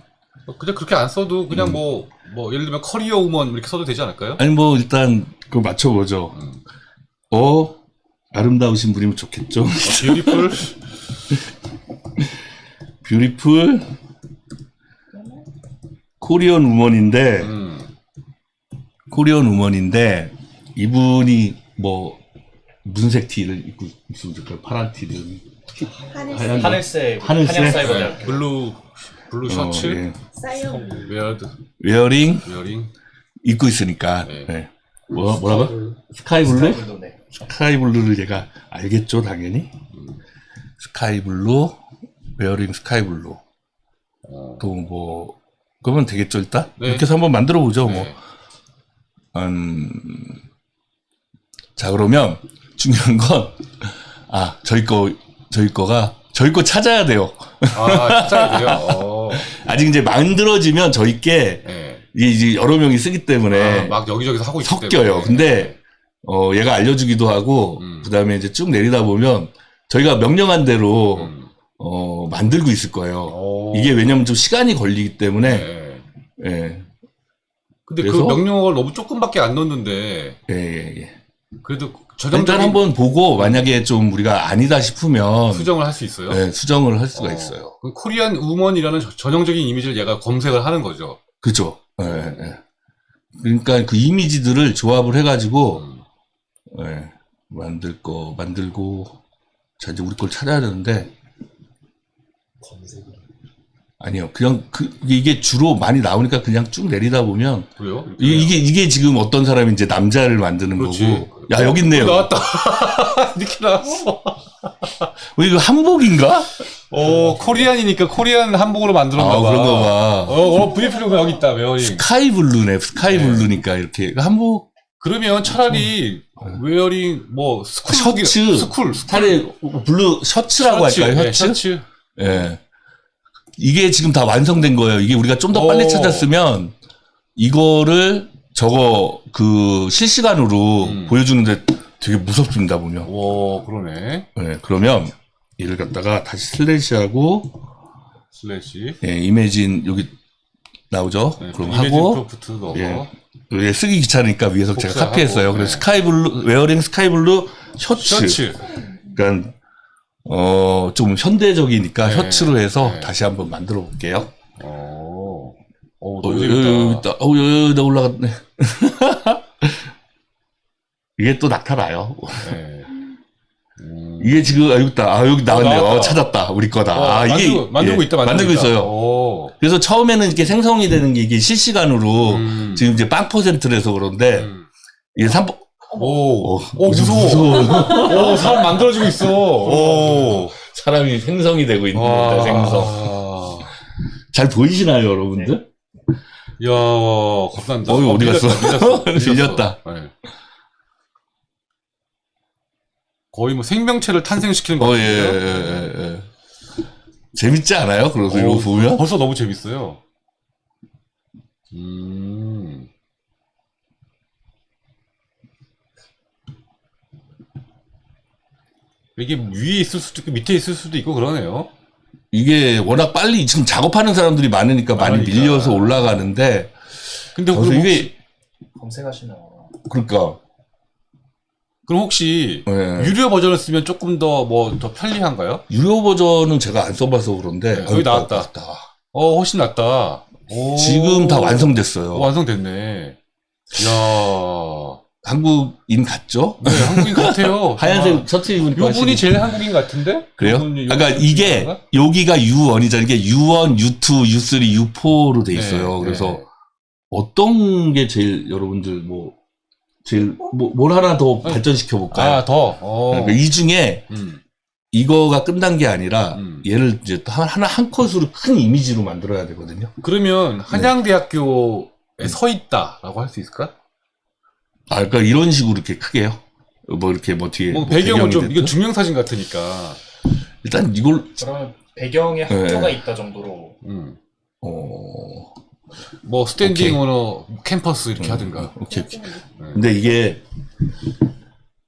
그냥 그렇게 안 써도 그냥 뭐 예를 들면 커리어 우먼 이렇게 써도 되지 않을까요? 아니 뭐 일단 그거 맞춰보죠. 아름다우신 분이면 좋겠죠. 뷰티풀 코리안 우먼인데 이분이 뭐 무슨 색 티를 입고 있으면 좋을까요? 파란 티를 하늘색 한양사이버대학교 블루 셔츠 예. 웨어링 입고 있으니까 네. 뭐라고? 스카이블루? 네. 스카이블루를 얘가 알겠죠, 당연히. 스카이블루, 웨어링 스카이블루. 또 뭐 그러면 되겠죠, 일단. 네. 이렇게 해서 한번 만들어 보죠, 뭐. 자, 그러면 중요한 건 저희 거 찾아야 돼요. 찾아야 돼요. 아직 이제 만들어지면 저희께 이제 여러 명이 쓰기 때문에 막 여기저기서 하고 있기 섞여요. 때문에. 근데 얘가 알려주기도 하고 그다음에 이제 쭉 내리다 보면 저희가 명령한 대로 만들고 있을 거예요. 이게 왜냐면 좀 시간이 걸리기 때문에. 예. 근데 그 명령어를 너무 조금밖에 안 넣었는데. 예. 그래도 일단 한번 보고 만약에 좀 우리가 아니다 싶으면 수정을 할 수 있어요? 네, 수정을 할 수가 있어요. 코리안 우먼이라는 전형적인 이미지를 얘가 검색을 하는 거죠. 그죠. 그러니까 그 이미지들을 조합을 해가지고 만들고 자 이제 우리 걸 찾아야 되는데 아니요. 그냥 이게 주로 많이 나오니까 그냥 쭉 내리다 보면 그래요? 이게 지금 어떤 사람이 이제 남자를 만드는 거고. 야, 여기 있네요. 나왔다. 이렇게 나왔어. 이거 한복인가? 코리안이니까 코리안 한복으로 만들었나 봐. 그런가 봐. VF가 여기 있다, 웨어링. 스카이블루네. 스카이블루니까 이렇게 한복. 그러면 차라리 웨어링 셔츠. 차라리 블루 셔츠라고 할까요? 셔츠? 예. 이게 지금 다 완성된 거예요. 이게 우리가 좀 더 빨리 찾았으면 이거를 실시간으로 보여주는데 되게 무섭습니다, 보면. 그러네. 네, 그러면 얘를 갖다가 다시 슬래시하고 이미진 여기 나오죠? 그럼 하고 예, 쓰기 귀찮으니까 위에서 제가 카피했어요. 그래서 스카이블루 웨어링 스카이블루 셔츠. 그러니까 좀 현대적이니까 셔츠로 해서 다시 한번 만들어 볼게요. 너무 재밌다. 여기 올라갔네. 이게 또 나타나요. 이게 지금, 여기 있다. 여기 나왔네요. 찾았다. 우리 거다. 이게. 만들고 있다. 만들고 있어요. 그래서 처음에는 이렇게 생성이 되는 게 이게 실시간으로 지금 이제 0%라서 그런데 이게 무서워. 사람 만들어지고 있어. 사람이 생성이 되고 있는 겁니다, 생성. 잘 보이시나요, 여러분들? 이야, 감사합니다. 어디 갔어? 밀렸다. 거의 뭐 생명체를 탄생시키는 거 같아요. 예. 재밌지 않아요? 그래서 이거 보면? 벌써 너무 재밌어요. 이게 위에 있을 수도 있고 밑에 있을 수도 있고 그러네요. 이게 워낙 빨리 지금 작업하는 사람들이 많으니까 많이 밀려서 올라가는데. 근데 이게 검색하시면 그러니까. 그럼 혹시 유료 버전을 쓰면 조금 더 더 편리한가요? 유료 버전은 제가 안 써봐서 그런데 여기 나왔다. 훨씬 낫다. 지금 다 완성됐어요. 완성됐네. 이야. 한국인 같죠? 네, 한국인 같아요. 하얀색 셔츠 입으니까. 요 분이 제일 한국인 같은데? 그래요? 그러니까 이게, 여기가 U1이잖아요. 이게 U1, U2, U3, U4로 돼 있어요. 그래서 어떤 게 제일 여러분들 뭘 하나 더 발전시켜 볼까요? 아, 더? 그러니까 이 중에 이거가 끝난 게 아니라 얘를 이제 한 컷으로 큰 이미지로 만들어야 되거든요. 그러면 한양대학교에 서 있다라고 할 수 있을까? 아, 그러니까 이런 식으로 이렇게 크게요. 뭐 이렇게 뭐 뒤에 배경은 좀 됐든? 이거 증명사진 같으니까. 일단 이걸 그러면 배경에 학교가 있다 정도로. 뭐 스탠딩 오케이. 오너 캠퍼스 이렇게 하든가. 오케이. 근데 이게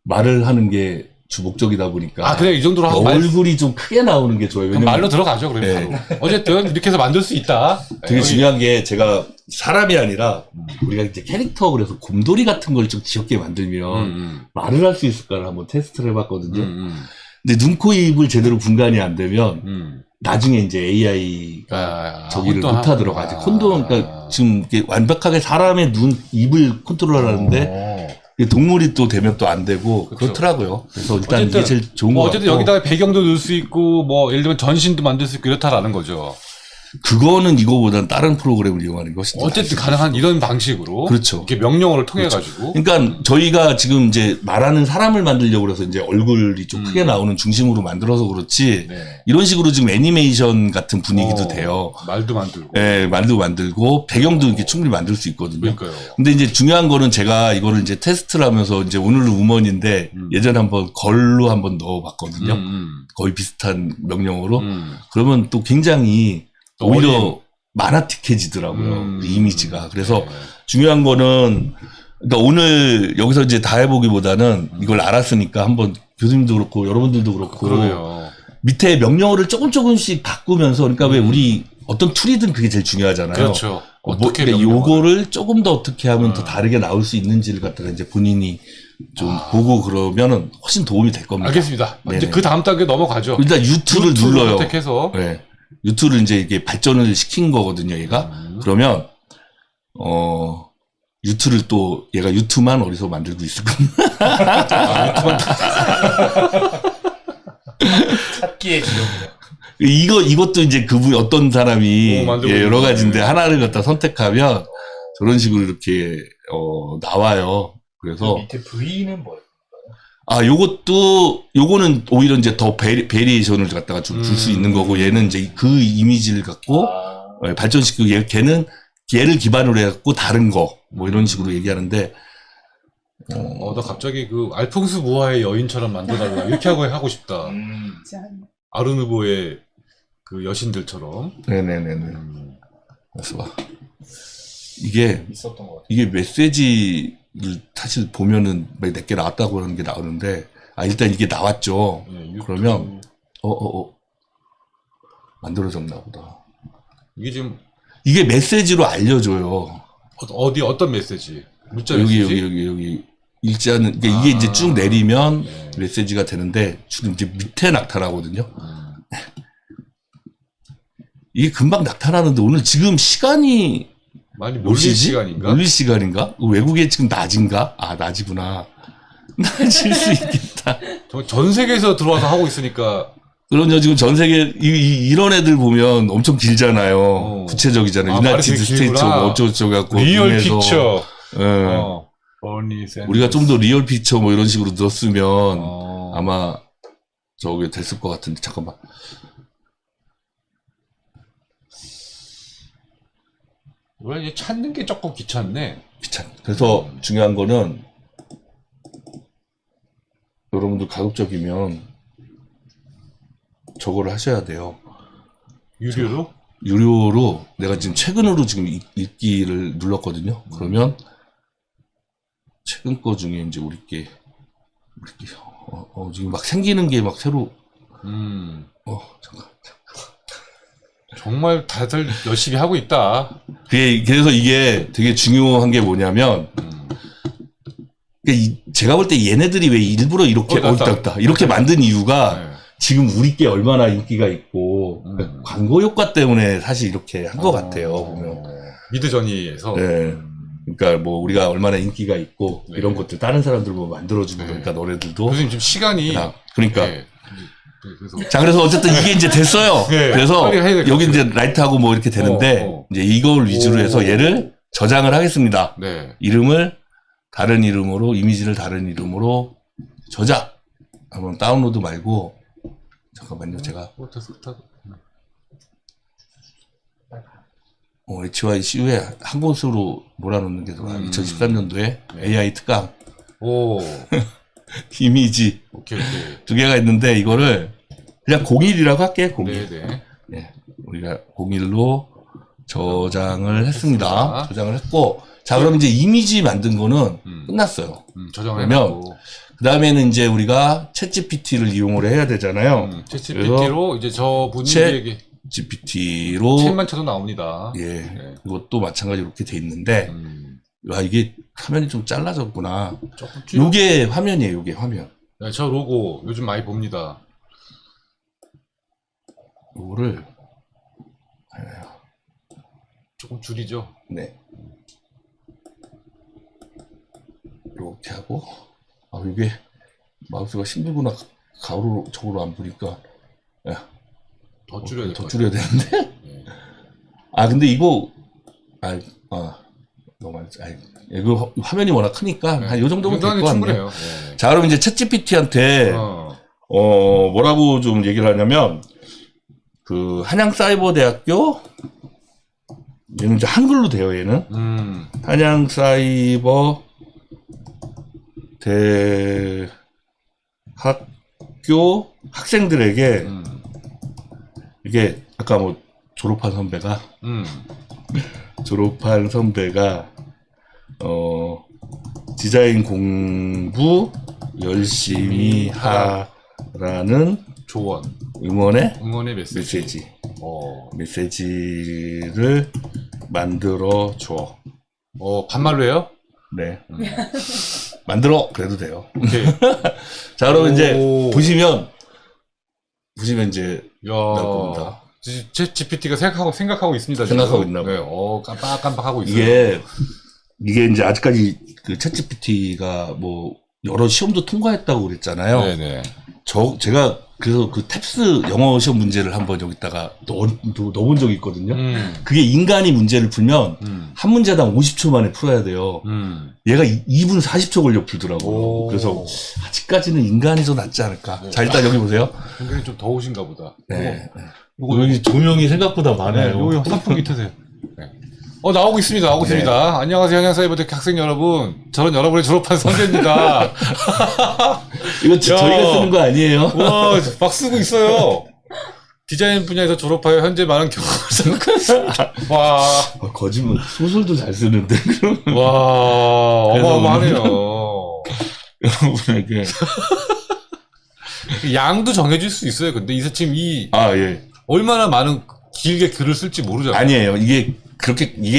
말을 하는 게 주 목적이다 보니까. 아, 그래 이 정도로 하고 얼굴이 좀 크게 나오는 게 좋아요. 그럼 왜냐면 말로 들어가죠, 그러면 바로. 어쨌든 이렇게 해서 만들 수 있다. 되게 중요한 게 제가 사람이 아니라 우리가 이제 캐릭터 그래서 곰돌이 같은 걸 좀 귀엽게 만들면 말을 할 수 있을까를 한번 테스트를 해봤거든요. 근데 눈, 코, 입을 제대로 분간이 안 되면 나중에 이제 AI가 저기를 못하도록 아직 그러니까 지금 이게 완벽하게 사람의 눈, 입을 컨트롤하는데 동물이 또 되면 또 안 되고 그렇더라고요. 그래서 일단 이게 제일 좋은 거 같고. 어쨌든 여기다가 배경도 넣을 수 있고 뭐 예를 들면 전신도 만들 수 있고 이렇다라는 거죠. 그거는 이거보다는 다른 프로그램을 이용하는 것이 어쨌든 가능한 이런 방식으로. 그렇죠. 이렇게 명령어를 통해 가지고. 그러니까 저희가 지금 이제 말하는 사람을 만들려고 해서 이제 얼굴이 좀 크게 나오는 중심으로 만들어서 그렇지 이런 식으로 지금 애니메이션 같은 분위기도 돼요. 말도 만들고. 네, 말도 만들고 배경도 이렇게 충분히 만들 수 있거든요. 그러니까요. 근데 이제 중요한 거는 제가 이거를 이제 테스트를 하면서 이제 오늘은 우먼인데 예전에 한번 걸로 한번 넣어봤거든요. 거의 비슷한 명령어로. 그러면 또 굉장히 오히려 만화틱해지더라고요. 그 이미지가. 그래서 중요한 거는, 그러니까 오늘 여기서 이제 다 해보기보다는 이걸 알았으니까 한번 교수님도 그렇고 여러분들도 그렇고. 그러네요. 밑에 명령어를 조금씩 바꾸면서, 그러니까 왜 우리 어떤 툴이든 그게 제일 중요하잖아요. 그렇죠. 어떻게 그러니까 요거를 조금 더 어떻게 하면 더 다르게 나올 수 있는지를 갖다가 이제 본인이 좀 보고 그러면은 훨씬 도움이 될 겁니다. 알겠습니다. 네네. 이제 그 다음 단계 넘어가죠. 일단 유튜브를 눌러요. 선택해서. 네. 유튜브를 이제 이게 발전을 시킨 거거든요, 얘가. 그러면, 유튜브를 또, 얘가 유튜브만 어디서 만들고 있을 겁니다. 찾기의 지역이요. 이것도 이제 그분, 어떤 사람이 여러 가지인데 하나를 갖다 선택하면 저런 식으로 이렇게, 나와요. 그래서. 밑에 V는 뭐예요? 요거는 오히려 이제 더 베리에이션을 갖다가 줄 수 있는 거고, 얘는 이제 그 이미지를 갖고, 발전시키고, 걔는 얘를 기반으로 해갖고 다른 거, 뭐 이런 식으로 얘기하는데, 나 갑자기 그 알퐁스 무아의 여인처럼 만들어달라. 이렇게 하고 싶다. 아르누보의 그 여신들처럼. 네네네네. 그래서 이게, 있었던 것 같아요. 이게 메시지를 사실 보면은 몇 개 나왔다고 하는 게 나오는데, 일단 이게 나왔죠. 그러면, 만들어졌나 보다. 이게 지금, 이게 메시지로 알려줘요. 어떤 메시지? 문자 메시지? 여기. 일자는, 그러니까 이게 이제 쭉 내리면 메시지가 되는데, 지금 이제 밑에 나타나거든요. 이게 금방 나타나는데, 오늘 지금 시간이, 많이 몰릴 시간인가? 몰릴 시간인가? 외국에 지금 낮인가? 낮이구나. 낮일 수 있겠다. 전 세계에서 들어와서 하고 있으니까. 그럼요, 지금 전 세계, 이런 애들 보면 엄청 길잖아요. 구체적이잖아요. 유나이티드 스테이츠 어쩌고저쩌고 갖고. 리얼 피처. 우리가 좀 더 리얼 피처 뭐 이런 식으로 들었으면 아마 저게 됐을 것 같은데, 잠깐만. 왜 이제 찾는 게 조금 귀찮네. 그래서 중요한 거는 여러분들 가급적이면 저거를 하셔야 돼요. 유료로? 유료로 내가 지금 최근으로 지금 읽기를 눌렀거든요. 그러면 최근 거 중에 이제 우리 게 지금 막 생기는 게 막 새로 잠깐. 정말 다들 열심히 하고 있다. 그래서 이게 되게 중요한 게 뭐냐면, 제가 볼 때 얘네들이 왜 일부러 이렇게, 이렇게 만든 이유가 지금 우리 게 얼마나 인기가 있고, 광고 효과 때문에 사실 이렇게 한 것 같아요, 보면. 미드저니에서. 네. 그러니까 뭐 우리가 얼마나 인기가 있고 네. 이런 것들 다른 사람들 뭐 만들어주고 네. 그러니까 노래들도 교수님 지금 시간이 그러니까 네. 그래서 자 그래서 어쨌든 이게 이제 됐어요. 네. 그래서 빨리 해야 될 것 여기 같아요. 이제 라이트하고 뭐 이렇게 되는데 이제 이걸 위주로 해서 얘를 저장을 하겠습니다. 네. 이름을 다른 이름으로 이미지를 다른 이름으로 저장. 한번 다운로드 말고 잠깐만요. 제가 HYCU에 한 곳으로 몰아놓는 게 좋아. 2013년도에 AI 특강 오. 이미지 오케이. 두 개가 있는데 이거를 그냥 01이라고 할게. 01. 네네. 네, 우리가 01로 저장을 했습니다. 저장을 했고 자 그럼 이제 이미지 만든 거는 끝났어요. 저장을 그러면 해놓고. 그 다음에는 이제 우리가 챗GPT를 이용을 해야 되잖아요. 챗GPT로 이제 저 분에게 GPT로 책만 쳐도 나옵니다. 예, 네. 이것도 마찬가지로 이렇게 돼 있는데 와 이게 화면이 좀 잘라졌구나. 조금 줄여. 요게 화면이에요. 요게 화면. 네, 저 로고 요즘 많이 봅니다. 요거를 조금 줄이죠. 네 이렇게 하고 아 이게 마우스가 힘들구나. 가로로 저거로 안 보니까 더 줄여야 될 것 더 같아요. 줄여야 되는데. 네. 아 근데 이거 너무 많이 이거 화면이 워낙 크니까 한 요 정도면 될 것 같네요. 충분해요. 네. 자 그럼 이제 챗GPT한테 뭐라고 좀 얘기를 하냐면 그 한양사이버대학교 얘는 이제 한글로 돼요. 얘는 한양사이버 대학교 학생들에게 이게 아까 뭐 졸업한 선배가 디자인 공부 열심히 하라는 조언, 응원의 메시지. 메시지를 만들어 줘. 반말로 해요? 네. 만들어 그래도 돼요. 오케이. 자 그러면 이제 보시면 이제 나올 야. 겁니다. GPT가 생각하고 있습니다. 생각하고 지금. 있나 봐요. 네, 깜빡하고 있어요. 이게 이제 아직까지 그 챗GPT가 뭐 여러 시험도 통과했다고 그랬잖아요. 네네. 제가 그래서 그 탭스 영어 시험 문제를 한번 여기다가 넣어본 적이 있거든요. 그게 인간이 문제를 풀면 한 문제당 50초 만에 풀어야 돼요. 얘가 2분 40초 걸려 풀더라고요. 그래서 아직까지는 인간이 더 낫지 않을까. 자 일단 여기 보세요. 굉장히 좀 더우신가 보다. 네. 여기 조명이 생각보다 많아요. 여기 선풍기 트세요. 네. 나오고 있습니다. 안녕하세요, 한양사이버대학교 학생 여러분. 저는 여러분의 졸업한 선배입니다. 이거 저희가 쓰는 거 아니에요? 와, 막 쓰고 있어요. 디자인 분야에서 졸업하여 현재 많은 경험을 쌓고 있습니다. 와. 거짓말, 소설도 잘 쓰는데, 와, 어마어마하네요. 여러분에게. 양도 정해질 수 있어요. 근데 지금 예. 얼마나 많은 길게 글을 쓸지 모르잖아요. 아니에요. 이게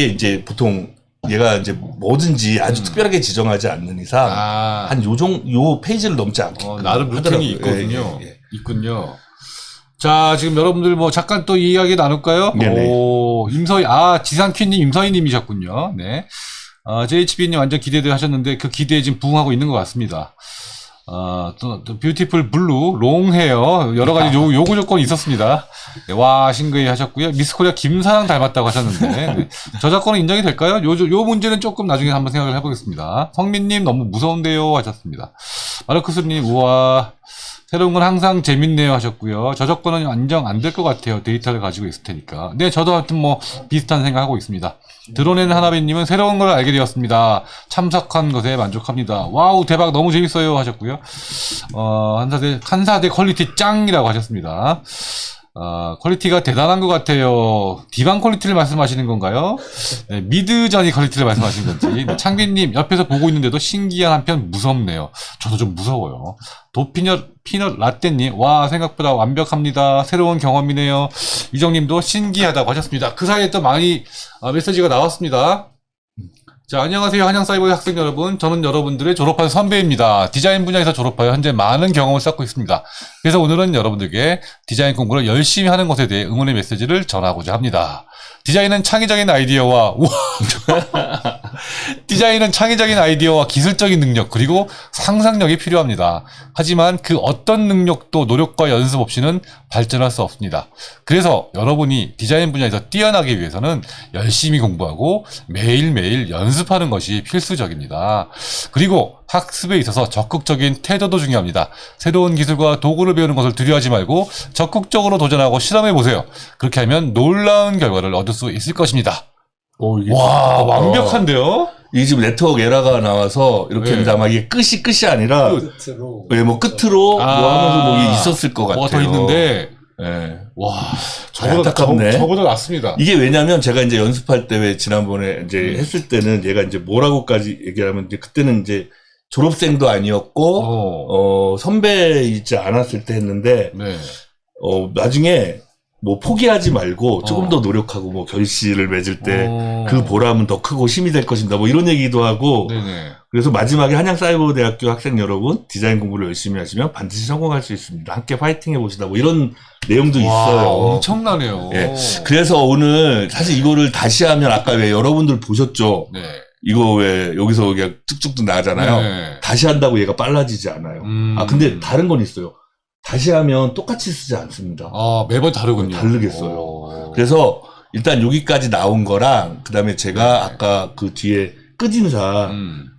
이제 보통 얘가 이제 뭐든지 아주 특별하게 지정하지 않는 이상 한 요 페이지를 넘지 않게 나름 루틴이 있거든요. 있군요. 자, 지금 여러분들 뭐 잠깐 또 이야기 나눌까요? 네네. 지상퀴님 임서희님이셨군요. 네. JHB님 완전 기대들 하셨는데 그 기대에 지금 부응하고 있는 것 같습니다. 또 뷰티풀 블루, 롱 헤어, 여러 가지 요구 조건이 있었습니다. 네, 와, 싱그이 하셨고요. 미스코리아 김사랑 닮았다고 하셨는데, 네. 저작권은 인정이 될까요? 요 문제는 조금 나중에 한번 생각을 해보겠습니다. 성민님 너무 무서운데요 하셨습니다. 마르크스님, 우와, 새로운 건 항상 재밌네요 하셨고요. 저작권은 인정 안 될 것 같아요. 데이터를 가지고 있을 테니까. 네, 저도 하여튼 뭐 비슷한 생각하고 있습니다. 드러낸 하나배님은 새로운 걸 알게 되었습니다. 참석한 것에 만족합니다. 와우, 대박, 너무 재밌어요 하셨고요. 한사대 퀄리티 짱이라고 하셨습니다. 퀄리티가 대단한 것 같아요. 디반 퀄리티를 말씀하시는 건가요? 네, 미드전이 퀄리티를 말씀하시는 건지. 네, 창빈님, 옆에서 보고 있는데도 신기한 한편 무섭네요. 저도 좀 무서워요. 피넛 라떼님, 와, 생각보다 완벽합니다. 새로운 경험이네요. 유정님도 신기하다고 하셨습니다. 그 사이에 또 많이 메시지가 나왔습니다. 자, 안녕하세요. 한양사이버 학생 여러분. 저는 여러분들의 졸업한 선배입니다. 디자인 분야에서 졸업하여 현재 많은 경험을 쌓고 있습니다. 그래서 오늘은 여러분들께 디자인 공부를 열심히 하는 것에 대해 응원의 메시지를 전하고자 합니다. 디자인은 창의적인 아이디어와 디자인은 창의적인 아이디어와 기술적인 능력 그리고 상상력이 필요합니다. 하지만 그 어떤 능력도 노력과 연습 없이는 발전할 수 없습니다. 그래서 여러분이 디자인 분야에서 뛰어나기 위해서는 열심히 공부하고 매일매일 연습하는 것이 필수적입니다. 그리고 학습에 있어서 적극적인 태도도 중요합니다. 새로운 기술과 도구를 배우는 것을 두려워하지 말고 적극적으로 도전하고 실험해 보세요. 그렇게 하면 놀라운 결과를 얻을 수 있을 것입니다. 이게 와, 완벽한데요? 이게 지금 네트워크 에러가 나와서 이렇게 네. 아마 이게 끝이 아니라 끝으로. 예, 뭐 끝으로 뭐 하면서 뭐 이게 있었을 것 같아요. 뭐가 더 있는데 예. 와, 안타깝네. 저보다 낫습니다. 이게 왜냐면 제가 이제 연습할 때 왜 지난번에 이제 했을 때는 얘가 이제 뭐라고까지 얘기하면 이제 그때는 이제 졸업생도 아니었고 선배이지 않았을 때 했는데 네. 나중에 뭐 포기하지 말고 조금 더 노력하고 뭐 결실을 맺을 때 그 보람은 더 크고 힘이 될 것입니다. 뭐 이런 얘기도 하고 네네. 그래서 마지막에 한양사이버대학교 학생 여러분 디자인 공부를 열심히 하시면 반드시 성공할 수 있습니다. 함께 파이팅 해봅시다. 뭐 이런 내용도 있어요. 와, 엄청나네요. 예. 그래서 오늘 사실 이거를 다시 하면 아까 왜 여러분들 보셨죠? 네. 이거 왜 여기서 그냥 쭉쭉쭉 나가잖아요. 네. 다시 한다고 얘가 빨라지지 않아요. 근데 다른 건 있어요. 다시 하면 똑같이 쓰지 않습니다. 아, 매번 다르군요. 다르게 써요. 그래서 일단 여기까지 나온 거랑 그다음에 제가 아까 그 뒤에 끝인사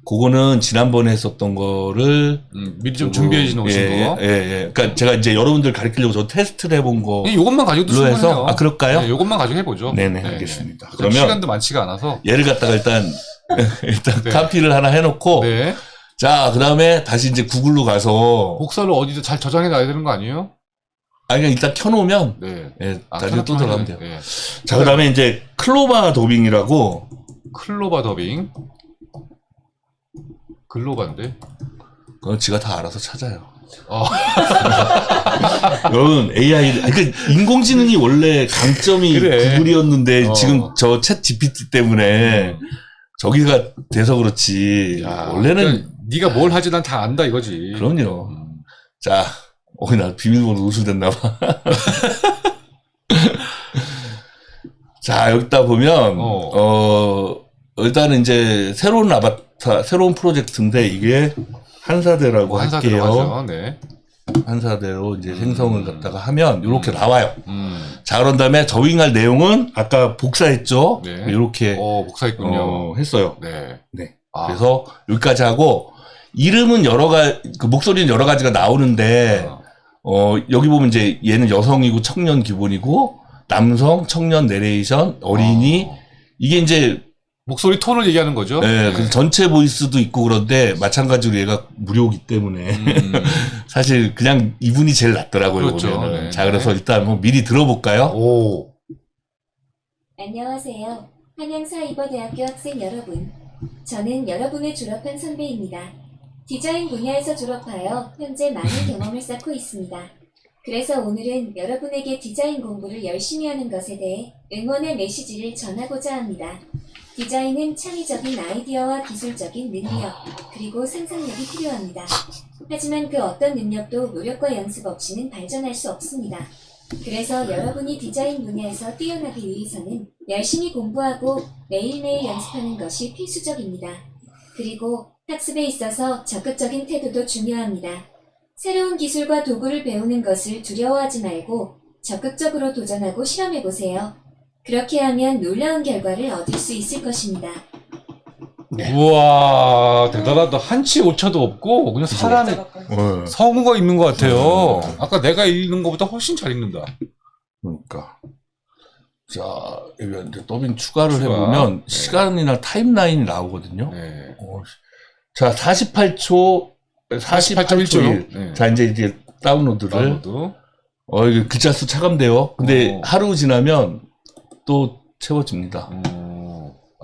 그거는 지난번에 했었던 거를 미리 좀 준비해 놓으신 거. 예. 그러니까 제가 이제 여러분들 가르치려고 저 테스트를 해본 거. 이것만 가지고도 해서 충분해요. 아 그럴까요? 네, 이것만 가지고 해보죠. 네네 알겠습니다. 그러면 그러면 시간도 많지가 않아서. 얘를 갖다가 일단 네. 카피를 하나 해놓고 네. 자 그다음에 다시 이제 구글로 가서 복사를 어디서 잘 저장해 놔야 되는 거 아니에요? 그냥 일단 켜놓으면 네. 예, 나중에 또 들어가면 돼요. 네. 자 그다음에 이제 클로바 더빙이라고 클로바 더빙. 글로바인데. 그건 지가 다 알아서 찾아요. 어. 여러분 AI 그러니까 인공지능이 원래 강점이 그래. 구글이었는데 지금 저 챗 GPT 때문에 저기가 돼서 그렇지. 야, 원래는 그러니까 네가 뭘 하지 난 다 안다 이거지. 그럼요. 자, 나 비밀번호 노출됐나봐. 자, 여기다 보면, 일단은 이제 새로운 아바타, 새로운 프로젝트인데 이게 한사대라고 할게요. 하죠. 네. 한사대로 이제 생성을 갖다가 하면 이렇게 나와요. 자, 그런 다음에 더빙할 내용은 아까 복사했죠? 네. 이렇게. 복사했군요. 했어요. 네. 네. 그래서 여기까지 하고, 이름은 그 목소리는 여러 가지가 나오는데, 여기 보면 이제 얘는 여성이고 청년 기본이고, 남성, 청년, 내레이션, 어린이, 이게 이제, 목소리 톤을 얘기하는 거죠? 네, 그래서 전체 보이스도 있고 그런데, 마찬가지로 얘가 무료이기 때문에, 사실 그냥 이분이 제일 낫더라고요, 그렇죠. 보면은. 네. 자, 그래서 일단 한번 미리 들어볼까요? 오. 안녕하세요. 한양사이버대학교 학생 여러분. 저는 여러분을 졸업한 선배입니다. 디자인 분야에서 졸업하여 현재 많은 경험을 쌓고 있습니다. 그래서 오늘은 여러분에게 디자인 공부를 열심히 하는 것에 대해 응원의 메시지를 전하고자 합니다. 디자인은 창의적인 아이디어와 기술적인 능력, 그리고 상상력이 필요합니다. 하지만 그 어떤 능력도 노력과 연습 없이는 발전할 수 없습니다. 그래서 여러분이 디자인 분야에서 뛰어나기 위해서는 열심히 공부하고 매일매일 연습하는 것이 필수적입니다. 그리고 학습에 있어서 적극적인 태도도 중요합니다. 새로운 기술과 도구를 배우는 것을 두려워하지 말고 적극적으로 도전하고 실험해보세요. 그렇게 하면 놀라운 결과를 얻을 수 있을 것입니다. 네. 우와, 대단하다. 한치 오차도 없고, 그냥 사람의 성우가 있는 것 같아요. 아까 내가 읽는 것보다 훨씬 잘 읽는다. 그러니까. 자, 여기 이제 더빙 추가를 해보면, 시간이나 타임라인이 나오거든요. 네. 자, 48초, 48.1초. 네. 자, 이제 다운로드를. 이게 글자 수 차감돼요. 근데 하루 지나면 또 채워집니다.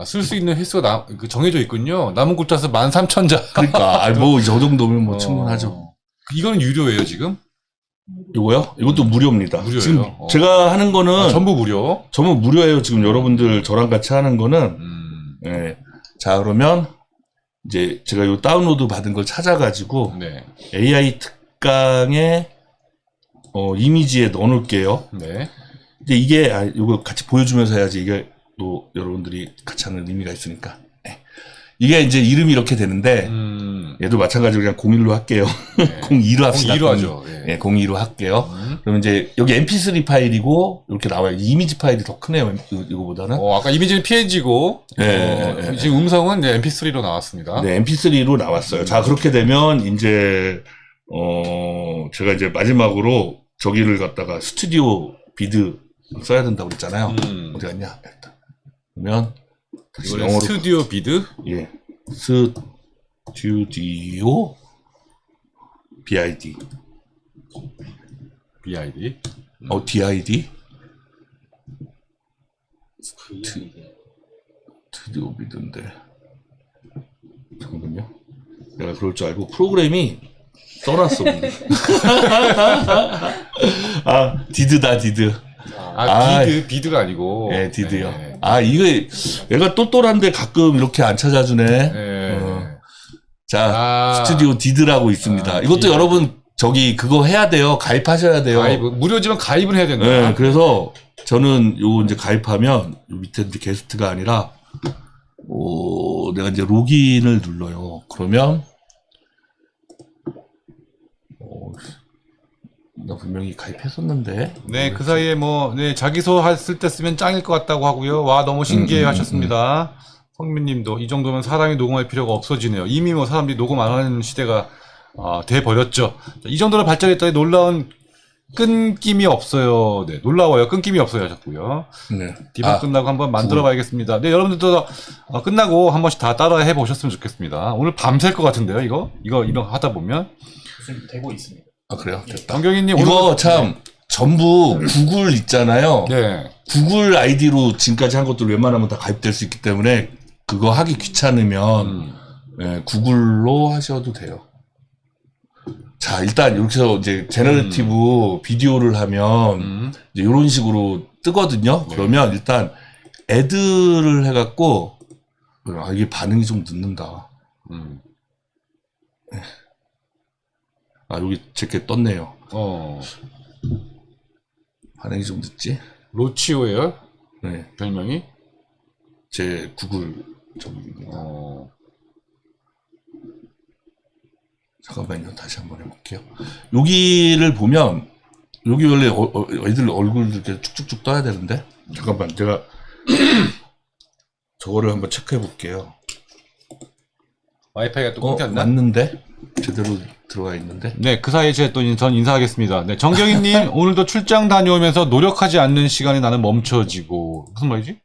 쓸 수 있는 횟수가 정해져 있군요. 남은 글자 수 13,000자. 그러니까, 저 정도면 뭐 충분하죠. 이거는 유료예요, 지금? 이거요? 이것도 무료입니다. 무료예요. 지금 제가 하는 거는. 전부 무료? 전부 무료예요. 지금 여러분들 저랑 같이 하는 거는. 네. 자, 그러면, 이제 제가 요 다운로드 받은 걸 찾아가지고. 네. AI 특강의, 이미지에 넣어놓을게요. 네. 이제 이게 이거 같이 보여주면서 해야지 이게 또 여러분들이 같이 하는 의미가 있으니까. 네. 이게 이제 이름이 이렇게 되는데 얘도 마찬가지로 그냥 01로 할게요. 네. 02로 합시다. 02로 하죠. 네, 02로 할게요. 그러면 이제 여기 mp3 파일이고 이렇게 나와요. 이미지 파일이 더 크네요. 이거보다는. 아까 이미지는 PNG고 네. 지금 음성은 이제 MP3로 나왔습니다. 네, mp3로 나왔어요. 자, 그렇게 되면 이제 제가 이제 마지막으로 저기를 갖다가 스튜디오 비드 써야 된다고 그랬잖아요. 어디 갔냐? 일단. 그러면 다시 이번에 영어로 스튜디오 비드? 예. 스튜디오 BID. BID. DID? 스튜디오 비드인데. 잠깐만요. 내가 그럴 줄 알고 프로그램이 써놨어. 디드다, 디드. 비드가 아니고. 네, 디드요. 네. 이거, 얘가 똘똘한데 가끔 이렇게 안 찾아주네. 네. 자, 스튜디오 디드라고 있습니다. 이것도 디드. 여러분, 그거 해야 돼요. 가입하셔야 돼요. 무료지만 가입은 해야 된다. 네, 그래서 저는 요거 이제 가입하면, 요 밑에 이제 게스트가 아니라, 내가 이제 로그인을 눌러요. 그러면, 나 분명히 가입했었는데. 네, 그 사이에 자기소 했을 때 쓰면 짱일 것 같다고 하고요. 와, 너무 신기해 하셨습니다. 성민님도 이 정도면 사람이 녹음할 필요가 없어지네요. 이미 사람들이 녹음 안 하는 시대가 돼버렸죠. 이 정도로 발전했더니 놀라운 끊김이 없어요. 네, 놀라워요. 끊김이 없어요 하셨고요. 네. 디바 끝나고 한번 만들어 봐야겠습니다. 네, 여러분들도 끝나고 한 번씩 다 따라 해보셨으면 좋겠습니다. 오늘 밤샐 것 같은데요, 이거 하다 보면. 지금 되고 있습니다. 그래요? 됐다. 정경희님, 이거 참, 전부 구글 있잖아요. 네. 구글 아이디로 지금까지 한 것들 웬만하면 다 가입될 수 있기 때문에 그거 하기 귀찮으면 네, 구글로 하셔도 돼요. 자, 일단 여기서 이제 제너레이티브 비디오를 하면 이제 이런 식으로 뜨거든요. 그러면 일단 애드를 해갖고 이게 반응이 좀 늦는다. 여기 제게 떴네요. 반응이 좀 늦지? 로치오예요? 네. 별명이? 제 구글 저기입니다. 잠깐만요. 다시 한번 해볼게요. 여기를 보면 여기 원래 애들 얼굴 이렇게 쭉쭉쭉 떠야 되는데 잠깐만 제가 저거를 한번 체크해 볼게요. 와이파이가 또 끊겼나? 맞는데? 제대로 들어가 있는데? 네, 그 사이에 제가 전 인사하겠습니다. 네, 정경희님, 오늘도 출장 다녀오면서 노력하지 않는 시간에 나는 멈춰지고, 무슨 말이지?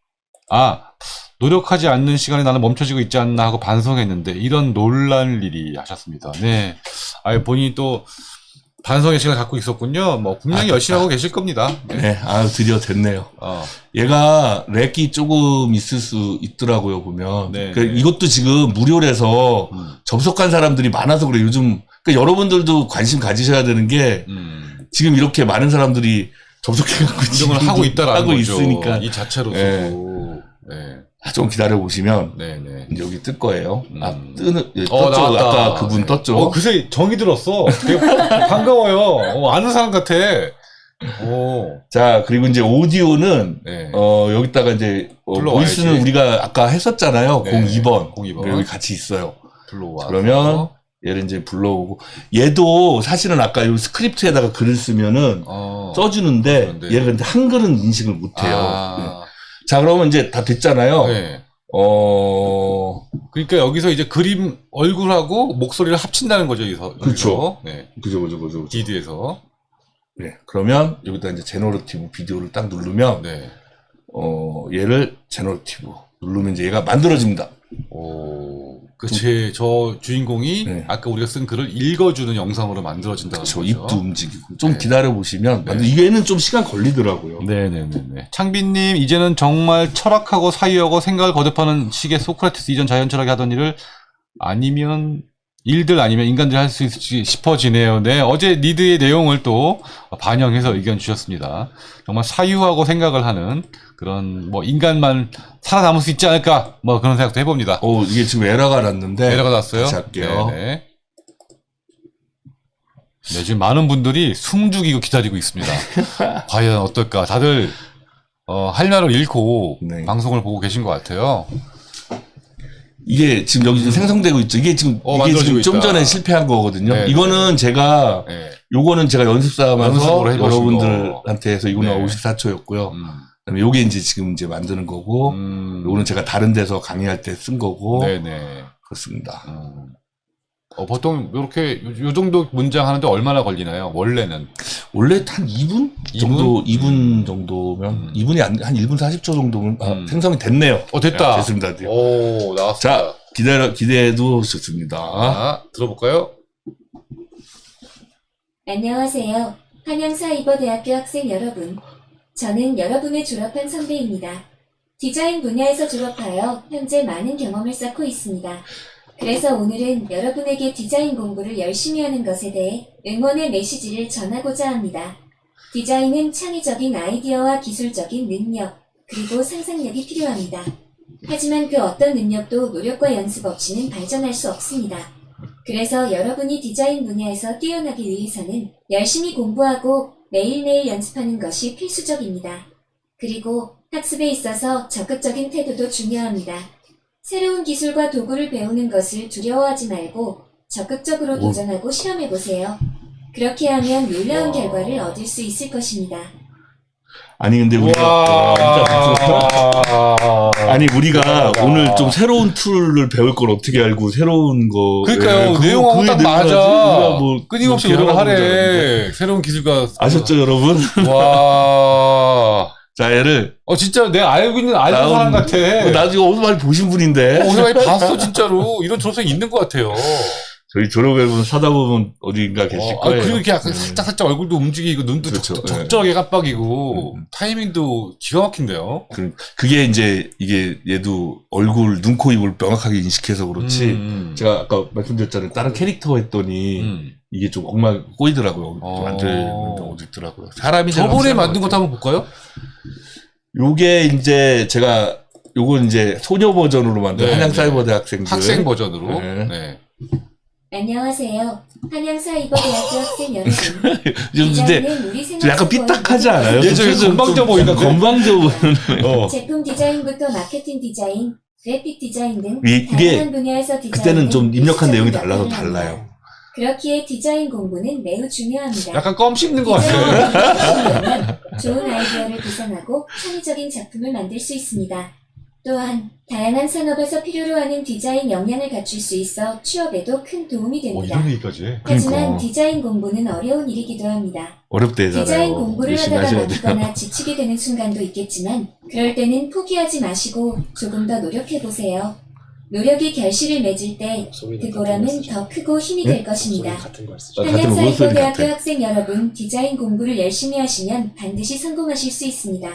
노력하지 않는 시간에 나는 멈춰지고 있지 않나 하고 반성했는데, 이런 놀랄 일이 하셨습니다. 네. 본인이 또, 반성의 시간을 갖고 있었군요. 분명히 열심히 하고 계실 겁니다. 네, 드디어 됐네요. 얘가 렉이 조금 있을 수 있더라고요, 보면. 네, 그러니까 이것도 지금 무료라서 접속한 사람들이 많아서 그래요. 요즘, 그러니까 여러분들도 관심 가지셔야 되는 게, 지금 이렇게 많은 사람들이 접속해갖고 지금 하고 있다라는 하고 거죠. 있으니까. 이 자체로서. 네. 좀 기다려보시면, 네네. 이제 여기 뜰 거예요. 떴죠. 나왔다. 아까 그분 떴죠. 그새 정이 들었어. 되게 반가워요. 아는 사람 같아. 자, 그리고 이제 오디오는, 네. 여기다가 이제, 불러와야지. 보이스는 우리가 아까 했었잖아요. 네. 02번. 02번. 여기 같이 있어요. 불러와. 그러면, 얘를 이제 불러오고, 얘도 사실은 아까 요 스크립트에다가 글을 쓰면은, 써주는데, 그런데. 얘가 근데 한글은 인식을 못해요. 네. 자, 그러면 이제 다 됐잖아요. 네. 그러니까 여기서 이제 그림 얼굴하고 목소리를 합친다는 거죠, 여기서. 그렇죠. 네. 그죠. 디드에서. 네. 그러면 여기다 이제 제너러티브 비디오를 딱 누르면, 네. 얘를 제너러티브 누르면 이제 얘가 만들어집니다. 저 주인공이 네. 아까 우리가 쓴 글을 읽어주는 영상으로 만들어진다는 그렇죠. 거죠. 입도 움직이고. 좀 네. 기다려보시면, 네. 이게는 좀 시간 걸리더라고요. 네네네. 창빈님, 이제는 정말 철학하고 사유하고 생각을 거듭하는 식의 소크라테스 이전 자연 철학이 하던 일을 일들 아니면 인간들이 할 수 있을지 싶어지네요. 네, 어제 리드의 내용을 또 반영해서 의견 주셨습니다. 정말 사유하고 생각을 하는 그런 인간만 살아남을 수 있지 않을까 그런 생각도 해봅니다. 이게 지금 에러가 났는데. 에러가 났어요. 다시 할게요. 네네. 네, 지금 많은 분들이 숨죽이고 기다리고 있습니다. 과연 어떨까? 다들 할 날을 잃고 네. 방송을 보고 계신 것 같아요. 이게 지금 여기 생성되고 있죠. 이게 지금 이게 지금 좀 전에 실패한 거거든요. 네, 이거는 제가 요거는 제가 연습 삼아서 여러분들한테 해서 이거는 54초였고요. 그다음에 요게 이제 지금 이제 만드는 거고 요거는 제가 다른 데서 강의할 때 쓴 거고 그렇습니다. 보통 이렇게 요 정도 문장 하는데 얼마나 걸리나요? 원래는 원래 한 2분 정도 2분 정도면 2분이 한 1분 40초 정도면 생성이 됐네요. 됐다. 됐습니다. 오, 나왔어. 자, 기대해도 좋습니다. 자, 들어볼까요? 안녕하세요. 한양사이버대학교 학생 여러분. 저는 여러분의 졸업한 선배입니다. 디자인 분야에서 졸업하여 현재 많은 경험을 쌓고 있습니다. 그래서 오늘은 여러분에게 디자인 공부를 열심히 하는 것에 대해 응원의 메시지를 전하고자 합니다. 디자인은 창의적인 아이디어와 기술적인 능력, 그리고 상상력이 필요합니다. 하지만 그 어떤 능력도 노력과 연습 없이는 발전할 수 없습니다. 그래서 여러분이 디자인 분야에서 뛰어나기 위해서는 열심히 공부하고 매일매일 연습하는 것이 필수적입니다. 그리고 학습에 있어서 적극적인 태도도 중요합니다. 새로운 기술과 도구를 배우는 것을 두려워하지 말고 적극적으로 도전하고 실험해보세요. 그렇게 하면 놀라운 결과를 얻을 수 있을 것입니다. 아니 근데 우리가 오늘 좀 새로운 툴을 배울 걸 어떻게 알고 새로운 거 그러니까요. 내용하고 딱 맞아. 끊임없이 노력을 하래. 알았는데. 새로운 기술과 아셨죠 여러분? 와. 자 얘를 진짜 내가 알고 있는 사람 같아. 나중에 어디서 많이 보신 분인데 어디서 많이 봤어 진짜로. 이런 졸업생이 있는 것 같아요. 저희 졸업 앨범 사다 보면 어딘가 계실 거예요. 그리고 이렇게 약간 살짝 얼굴도 움직이고 눈도 그렇죠. 적절하게 깜빡이고 타이밍도 기가 막힌데요. 그게 이제 이게 얘도 얼굴, 눈, 코, 입을 명확하게 인식해서 그렇지. 제가 아까 말씀드렸잖아요. 다른 캐릭터 했더니 이게 좀 엉망 꼬이더라고요. 만드는 경우도 있더라고요. 사람이 저번에 만든 것도 한번 볼까요? 요게 이제 제가 요건 이제 소녀 버전으로 만든 한양사이버대 학생 버전으로. 네. 안녕하세요. 한양사이버대학교 학생 여러분. 근데 우리 약간 삐딱하지 않아요? 예전에 건방져 보이는데. 건방져 보이는. 제품 디자인부터 마케팅 디자인, 그래픽 디자인 등 이게 다양한 분야에서 디자인 그때는 좀 입력한 내용이 달라서 달라요. 그렇기에 디자인 공부는 매우 중요합니다. 약간 껌 씹는 것 같아요. 좋은 아이디어를 구상하고 창의적인 작품을 만들 수 있습니다. 또한 다양한 산업에서 필요로 하는 디자인 역량을 갖출 수 있어 취업에도 큰 도움이 됩니다. 이런 얘기까지. 하지만 그러니까. 디자인 공부는 어려운 일이기도 합니다. 어렵대잖아요. 디자인 공부를 하다가 돼요. 막히거나 지치게 되는 순간도 있겠지만 그럴 때는 포기하지 마시고 조금 더 노력해보세요. 노력이 결실을 맺을 때 그 보람은 더 크고 힘이 될 것입니다. 한양사이버대학교 학생 여러분, 디자인 공부를 열심히 하시면 반드시 성공하실 수 있습니다.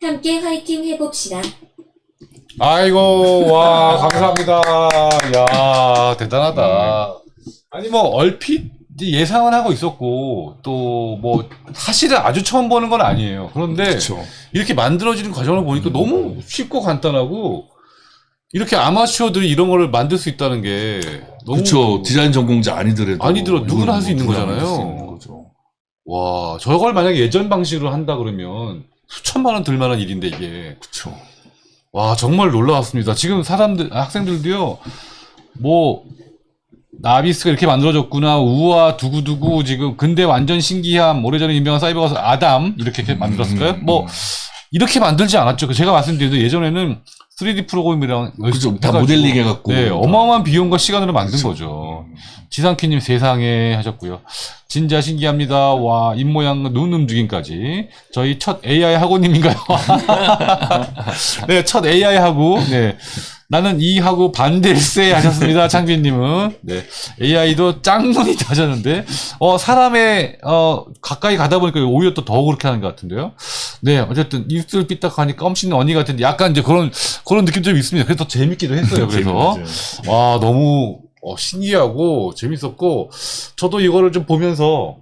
함께 화이팅 해봅시다. 아이고, 와, 감사합니다. 야, 대단하다. 아니, 뭐, 얼핏 예상은 하고 있었고, 또, 뭐, 사실은 아주 처음 보는 건 아니에요. 그런데, 그쵸. 이렇게 만들어지는 과정을 보니까 너무 쉽고 간단하고, 이렇게 아마추어들이 이런 거를 만들 수 있다는 게, 너무. 그쵸. 디자인 전공자 아니더라도. 누구나 할 수 있는 누구나 거잖아요. 할수 있는 거죠. 와, 저걸 만약에 예전 방식으로 한다 그러면, 수천만 원 들 만한 일인데, 이게. 그쵸. 와, 정말 놀라웠습니다. 지금 학생들도요, 뭐, 나비스가 이렇게 만들어졌구나, 우와, 두구두구, 지금, 근데 완전 신기함, 오래전에 유명한 사이버 가수 아담, 이렇게 만들었을까요? 뭐, 이렇게 만들지 않았죠. 제가 말씀드린 예전에는 3D 프로그램이랑. 그죠. 다 모델링 해갖고. 네, 어마어마한 비용과 시간으로 만든 거죠. 지상키님 세상에 하셨고요. 진짜 신기합니다. 와, 입모양, 눈 움직임까지. 저희 첫 AI 학우님인가요? 네, 첫 AI 학우. 네. 나는 이 하고 반댈세 하셨습니다. 창빈님은. 네. AI도 짱눈이다 하셨는데, 사람의, 가까이 가다 보니까 오히려 또 더 그렇게 하는 것 같은데요. 네. 어쨌든 입술 삐딱하니 껌 씹는 언니 같은데 약간 이제 그런 느낌 좀 있습니다. 그래서 더 재밌기도 했어요. 그래서. 와, 너무, 신기하고 재밌었고, 저도 이거를 좀 보면서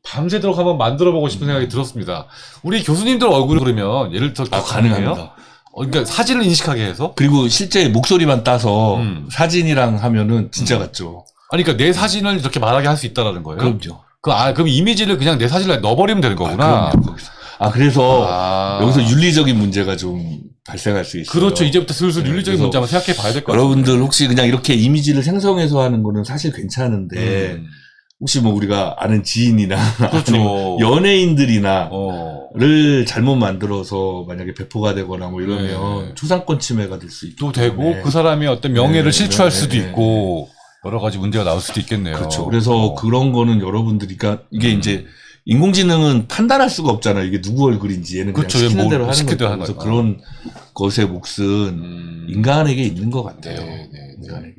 밤새도록 한번 만들어보고 싶은 생각이 들었습니다. 우리 교수님들 얼굴을 그러면 예를 들어 가능합니다. 그러니까 사진을 인식하게 해서? 그리고 실제 목소리만 따서 사진이랑 하면은 진짜 같죠. 아니, 그러니까 내 사진을 이렇게 말하게 할 수 있다라는 거예요? 그럼요. 그럼 이미지를 그냥 내 사진을 넣어버리면 되는 거구나. 그럼요. 그래서 여기서 윤리적인 문제가 좀 발생할 수 있어요. 그렇죠. 이제부터 슬슬 윤리적인 문제 한번 생각해 봐야 될 것 같아요. 여러분들 혹시 그냥 이렇게 이미지를 생성해서 하는 거는 사실 괜찮은데 혹시 뭐 우리가 아는 지인이나 그렇죠. 연예인들이나 를 잘못 만들어서 만약에 배포가 되거나 뭐 이러면 초상권 침해가 될 수 있고 또 되고 그 사람의 어떤 명예를 실추할 수도 있고 여러 가지 문제가 나올 수도 있겠네요. 그렇죠. 그래서 그런 거는 여러분들이 그러니까 이게 이제 인공지능은 판단할 수가 없잖아요. 이게 누구 얼굴인지 얘는 그냥 시키는 대로 하는 거죠. 그래서 그런 것의 몫은 인간에게 있는 것 같아요. 인간에게.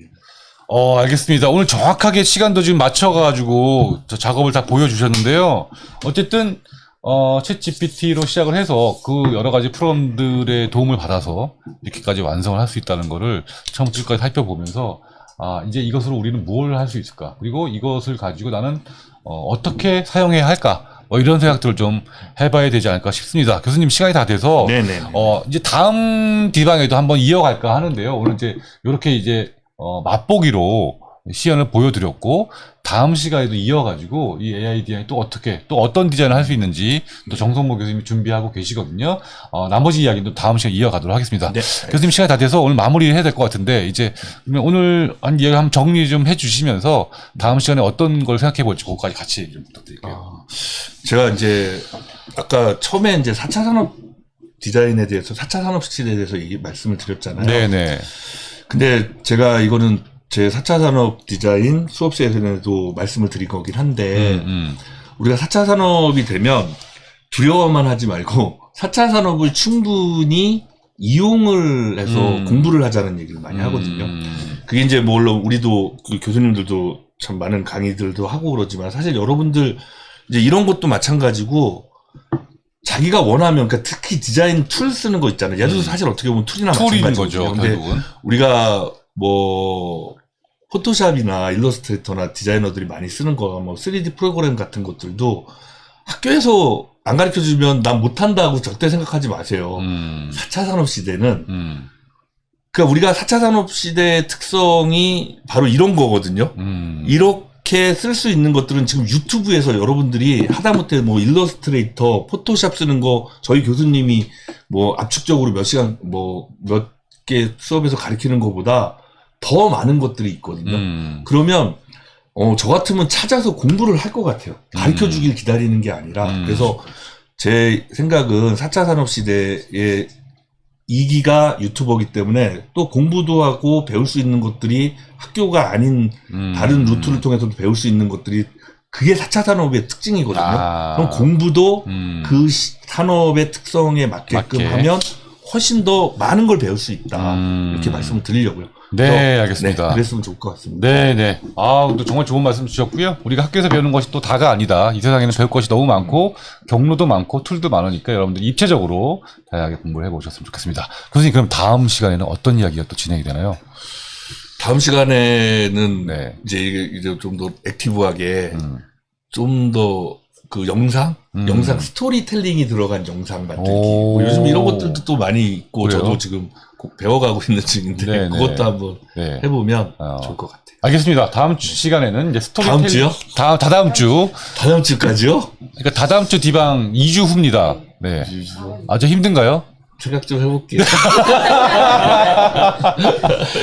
알겠습니다. 오늘 정확하게 시간도 지금 맞춰가지고 저 작업을 다 보여주셨는데요. 어쨌든 챗 GPT로 시작을 해서 그 여러 가지 프로그램들의 도움을 받아서 이렇게까지 완성을 할 수 있다는 거를 처음부터 끝까지 살펴보면서 이제 이것으로 우리는 뭘 할 수 있을까? 그리고 이것을 가지고 나는 어떻게 사용해야 할까? 이런 생각들을 좀 해봐야 되지 않을까 싶습니다. 교수님 시간이 다 돼서 이제 다음 디방에도 한번 이어갈까 하는데요. 오늘 이제 이렇게 이제 맛보기로 시연을 보여드렸고 다음 시간에도 이어가지고 이 AI 디자인이 또 어떤 디자인을 할 수 있는지 또 정성모 교수님이 준비하고 계시거든요. 나머지 이야기도 다음 시간에 이어가도록 하겠습니다. 교수님 시간이 다 돼서 오늘 마무리해야 될 것 같은데 이제 그러면 오늘 한 이야기 한번 정리 좀 해주시면서 다음 시간에 어떤 걸 생각해 볼지 그것까지 같이 좀 부탁드릴게요. 제가 이제 아까 처음에 이제 4차 산업 디자인에 대해서 4차 산업 시대에 대해서 말씀을 드렸잖아요. 네네. 근데 제가 이거는 제 4차 산업 디자인 수업 시간에도 말씀을 드린 거긴 한데 우리가 4차 산업이 되면 두려워만 하지 말고 4차 산업을 충분히 이용을 해서 공부를 하자는 얘기를 많이 하거든요. 그게 이제 물론 우리도 그 교수님들도 참 많은 강의들도 하고 그러지만 사실 여러분들 이제 이런 것도 마찬가지고 자기가 원하면 그러니까 특히 디자인 툴 쓰는 거 있잖아요. 얘도 사실 어떻게 보면 툴이나 마찬가지거든요. 근데 우리가 뭐 포토샵이나 일러스트레이터나 디자이너들이 많이 쓰는 거 뭐 3D 프로그램 같은 것들도 학교에서 안 가르쳐 주면 난 못한다고 절대 생각하지 마세요. 4차 산업 시대는 그러니까 우리가 4차 산업 시대의 특성이 바로 이런 거거든요. 이렇게 쓸 수 있는 것들은 지금 유튜브에서 여러분들이 하다못해 뭐 일러스트레이터, 포토샵 쓰는 거 저희 교수님이 뭐 압축적으로 몇 시간 뭐 몇 개 수업에서 가르치는 것보다 더 많은 것들이 있거든요. 그러면 저 같으면 찾아서 공부를 할 것 같아요. 가르쳐 주길 기다리는 게 아니라. 그래서 제 생각은 4차 산업 시대의 2기가 유튜버이기 때문에 또 공부도 하고 배울 수 있는 것들이 학교가 아닌 다른 루트를 통해서도 배울 수 있는 것들이 그게 4차 산업의 특징이거든요. 그럼 공부도 그 산업의 특성에 맞게끔 하면 훨씬 더 많은 걸 배울 수 있다. 이렇게 말씀을 드리려고요. 네, 알겠습니다. 네, 그랬으면 좋을 것 같습니다. 네네. 또 정말 좋은 말씀 주셨고요. 우리가 학교에서 배우는 것이 또 다가 아니다. 이 세상에는 배울 것이 너무 많고, 경로도 많고, 툴도 많으니까 여러분들 입체적으로 다양하게 공부를 해보셨으면 좋겠습니다. 교수님, 그럼 다음 시간에는 어떤 이야기가 또 진행이 되나요? 다음 시간에는 이제 좀 더 액티브하게 좀 더 그 영상 스토리텔링이 들어간 영상 만들기. 뭐 요즘 이런 것들도 또 많이 있고 그래요? 저도 지금 꼭 배워가고 있는 중인데 그것도 한번 해보면 좋을 것 같아요. 알겠습니다. 다음 시간에는 이제 스토리텔링. 다음 주요? 다다음 주. 다다음 주까지요? 그러니까 다다음 주 디방 2주 후입니다. 네. 아주 힘든가요? 생각 좀 해볼게요.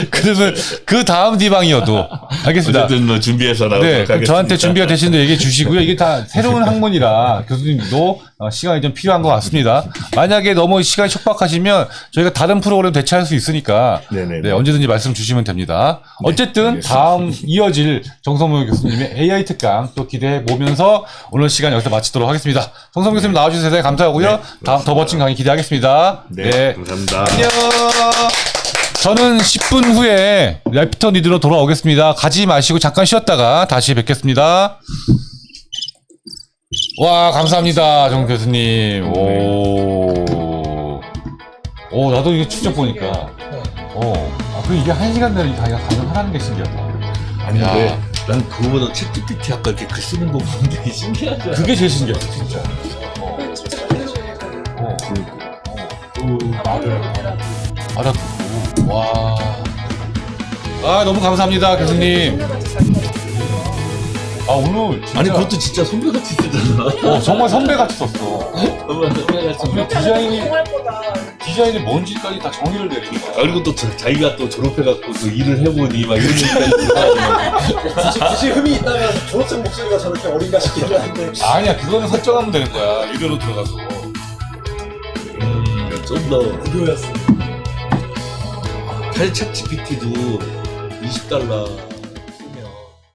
그러면 그 다음 디방이어도 알겠습니다. 어쨌든 뭐 준비해서 나오도록 하겠습니다. 저한테 준비가 되시는데 얘기해 주시고요. 이게 다 새로운 학문이라 교수님도 시간이 좀 필요한 것 같습니다. 만약에 너무 시간이 촉박하시면 저희가 다른 프로그램 대체할 수 있으니까 언제든지 말씀 주시면 됩니다. 어쨌든 알겠습니다. 다음 이어질 정성모 교수님의 AI 특강 또 기대해 보면서 오늘 시간 여기서 마치도록 하겠습니다. 정성모 교수님 나와주셔서 대단히 감사하고요. 다음 더 멋진 강의 기대하겠습니다. 네, 감사합니다. 안녕. 저는 10분 후에 래프터 니드로 돌아오겠습니다. 가지 마시고 잠깐 쉬었다가 다시 뵙겠습니다. 와, 감사합니다, 정 교수님. 오, 나도 이게 추적 보니까. 그럼 이게 1시간 내로 이 강의가 가능하다는 게 신기하다. 아니, 근데 난 그거보다 챗 GPT 아까 이렇게 글 쓰는 거 보는 게 신기하잖아. 그게 제일 신기하다, 진짜. 말을 알아듣고. 와. 너무 감사합니다, 교수님. 아 오늘 진짜 아니 그것도 진짜 선배같이 쓰잖아. 정말 선배같이 썼어. 정말 선배같이. 근데 디자인이 뭔지까지 다 정의를 내리는 거야. 그리고 또 자기가 또 졸업해갖고 또 일을 해보니 막 이런 얘기까지 굳이 흠이 있다면 졸업생 목소리가 저렇게 어린가 싶기는 한데. 아니야 그거는 설정하면 되는 거야. 이대로 들어가서. 좀더 무료였어. 사실 챗 GPT도 $20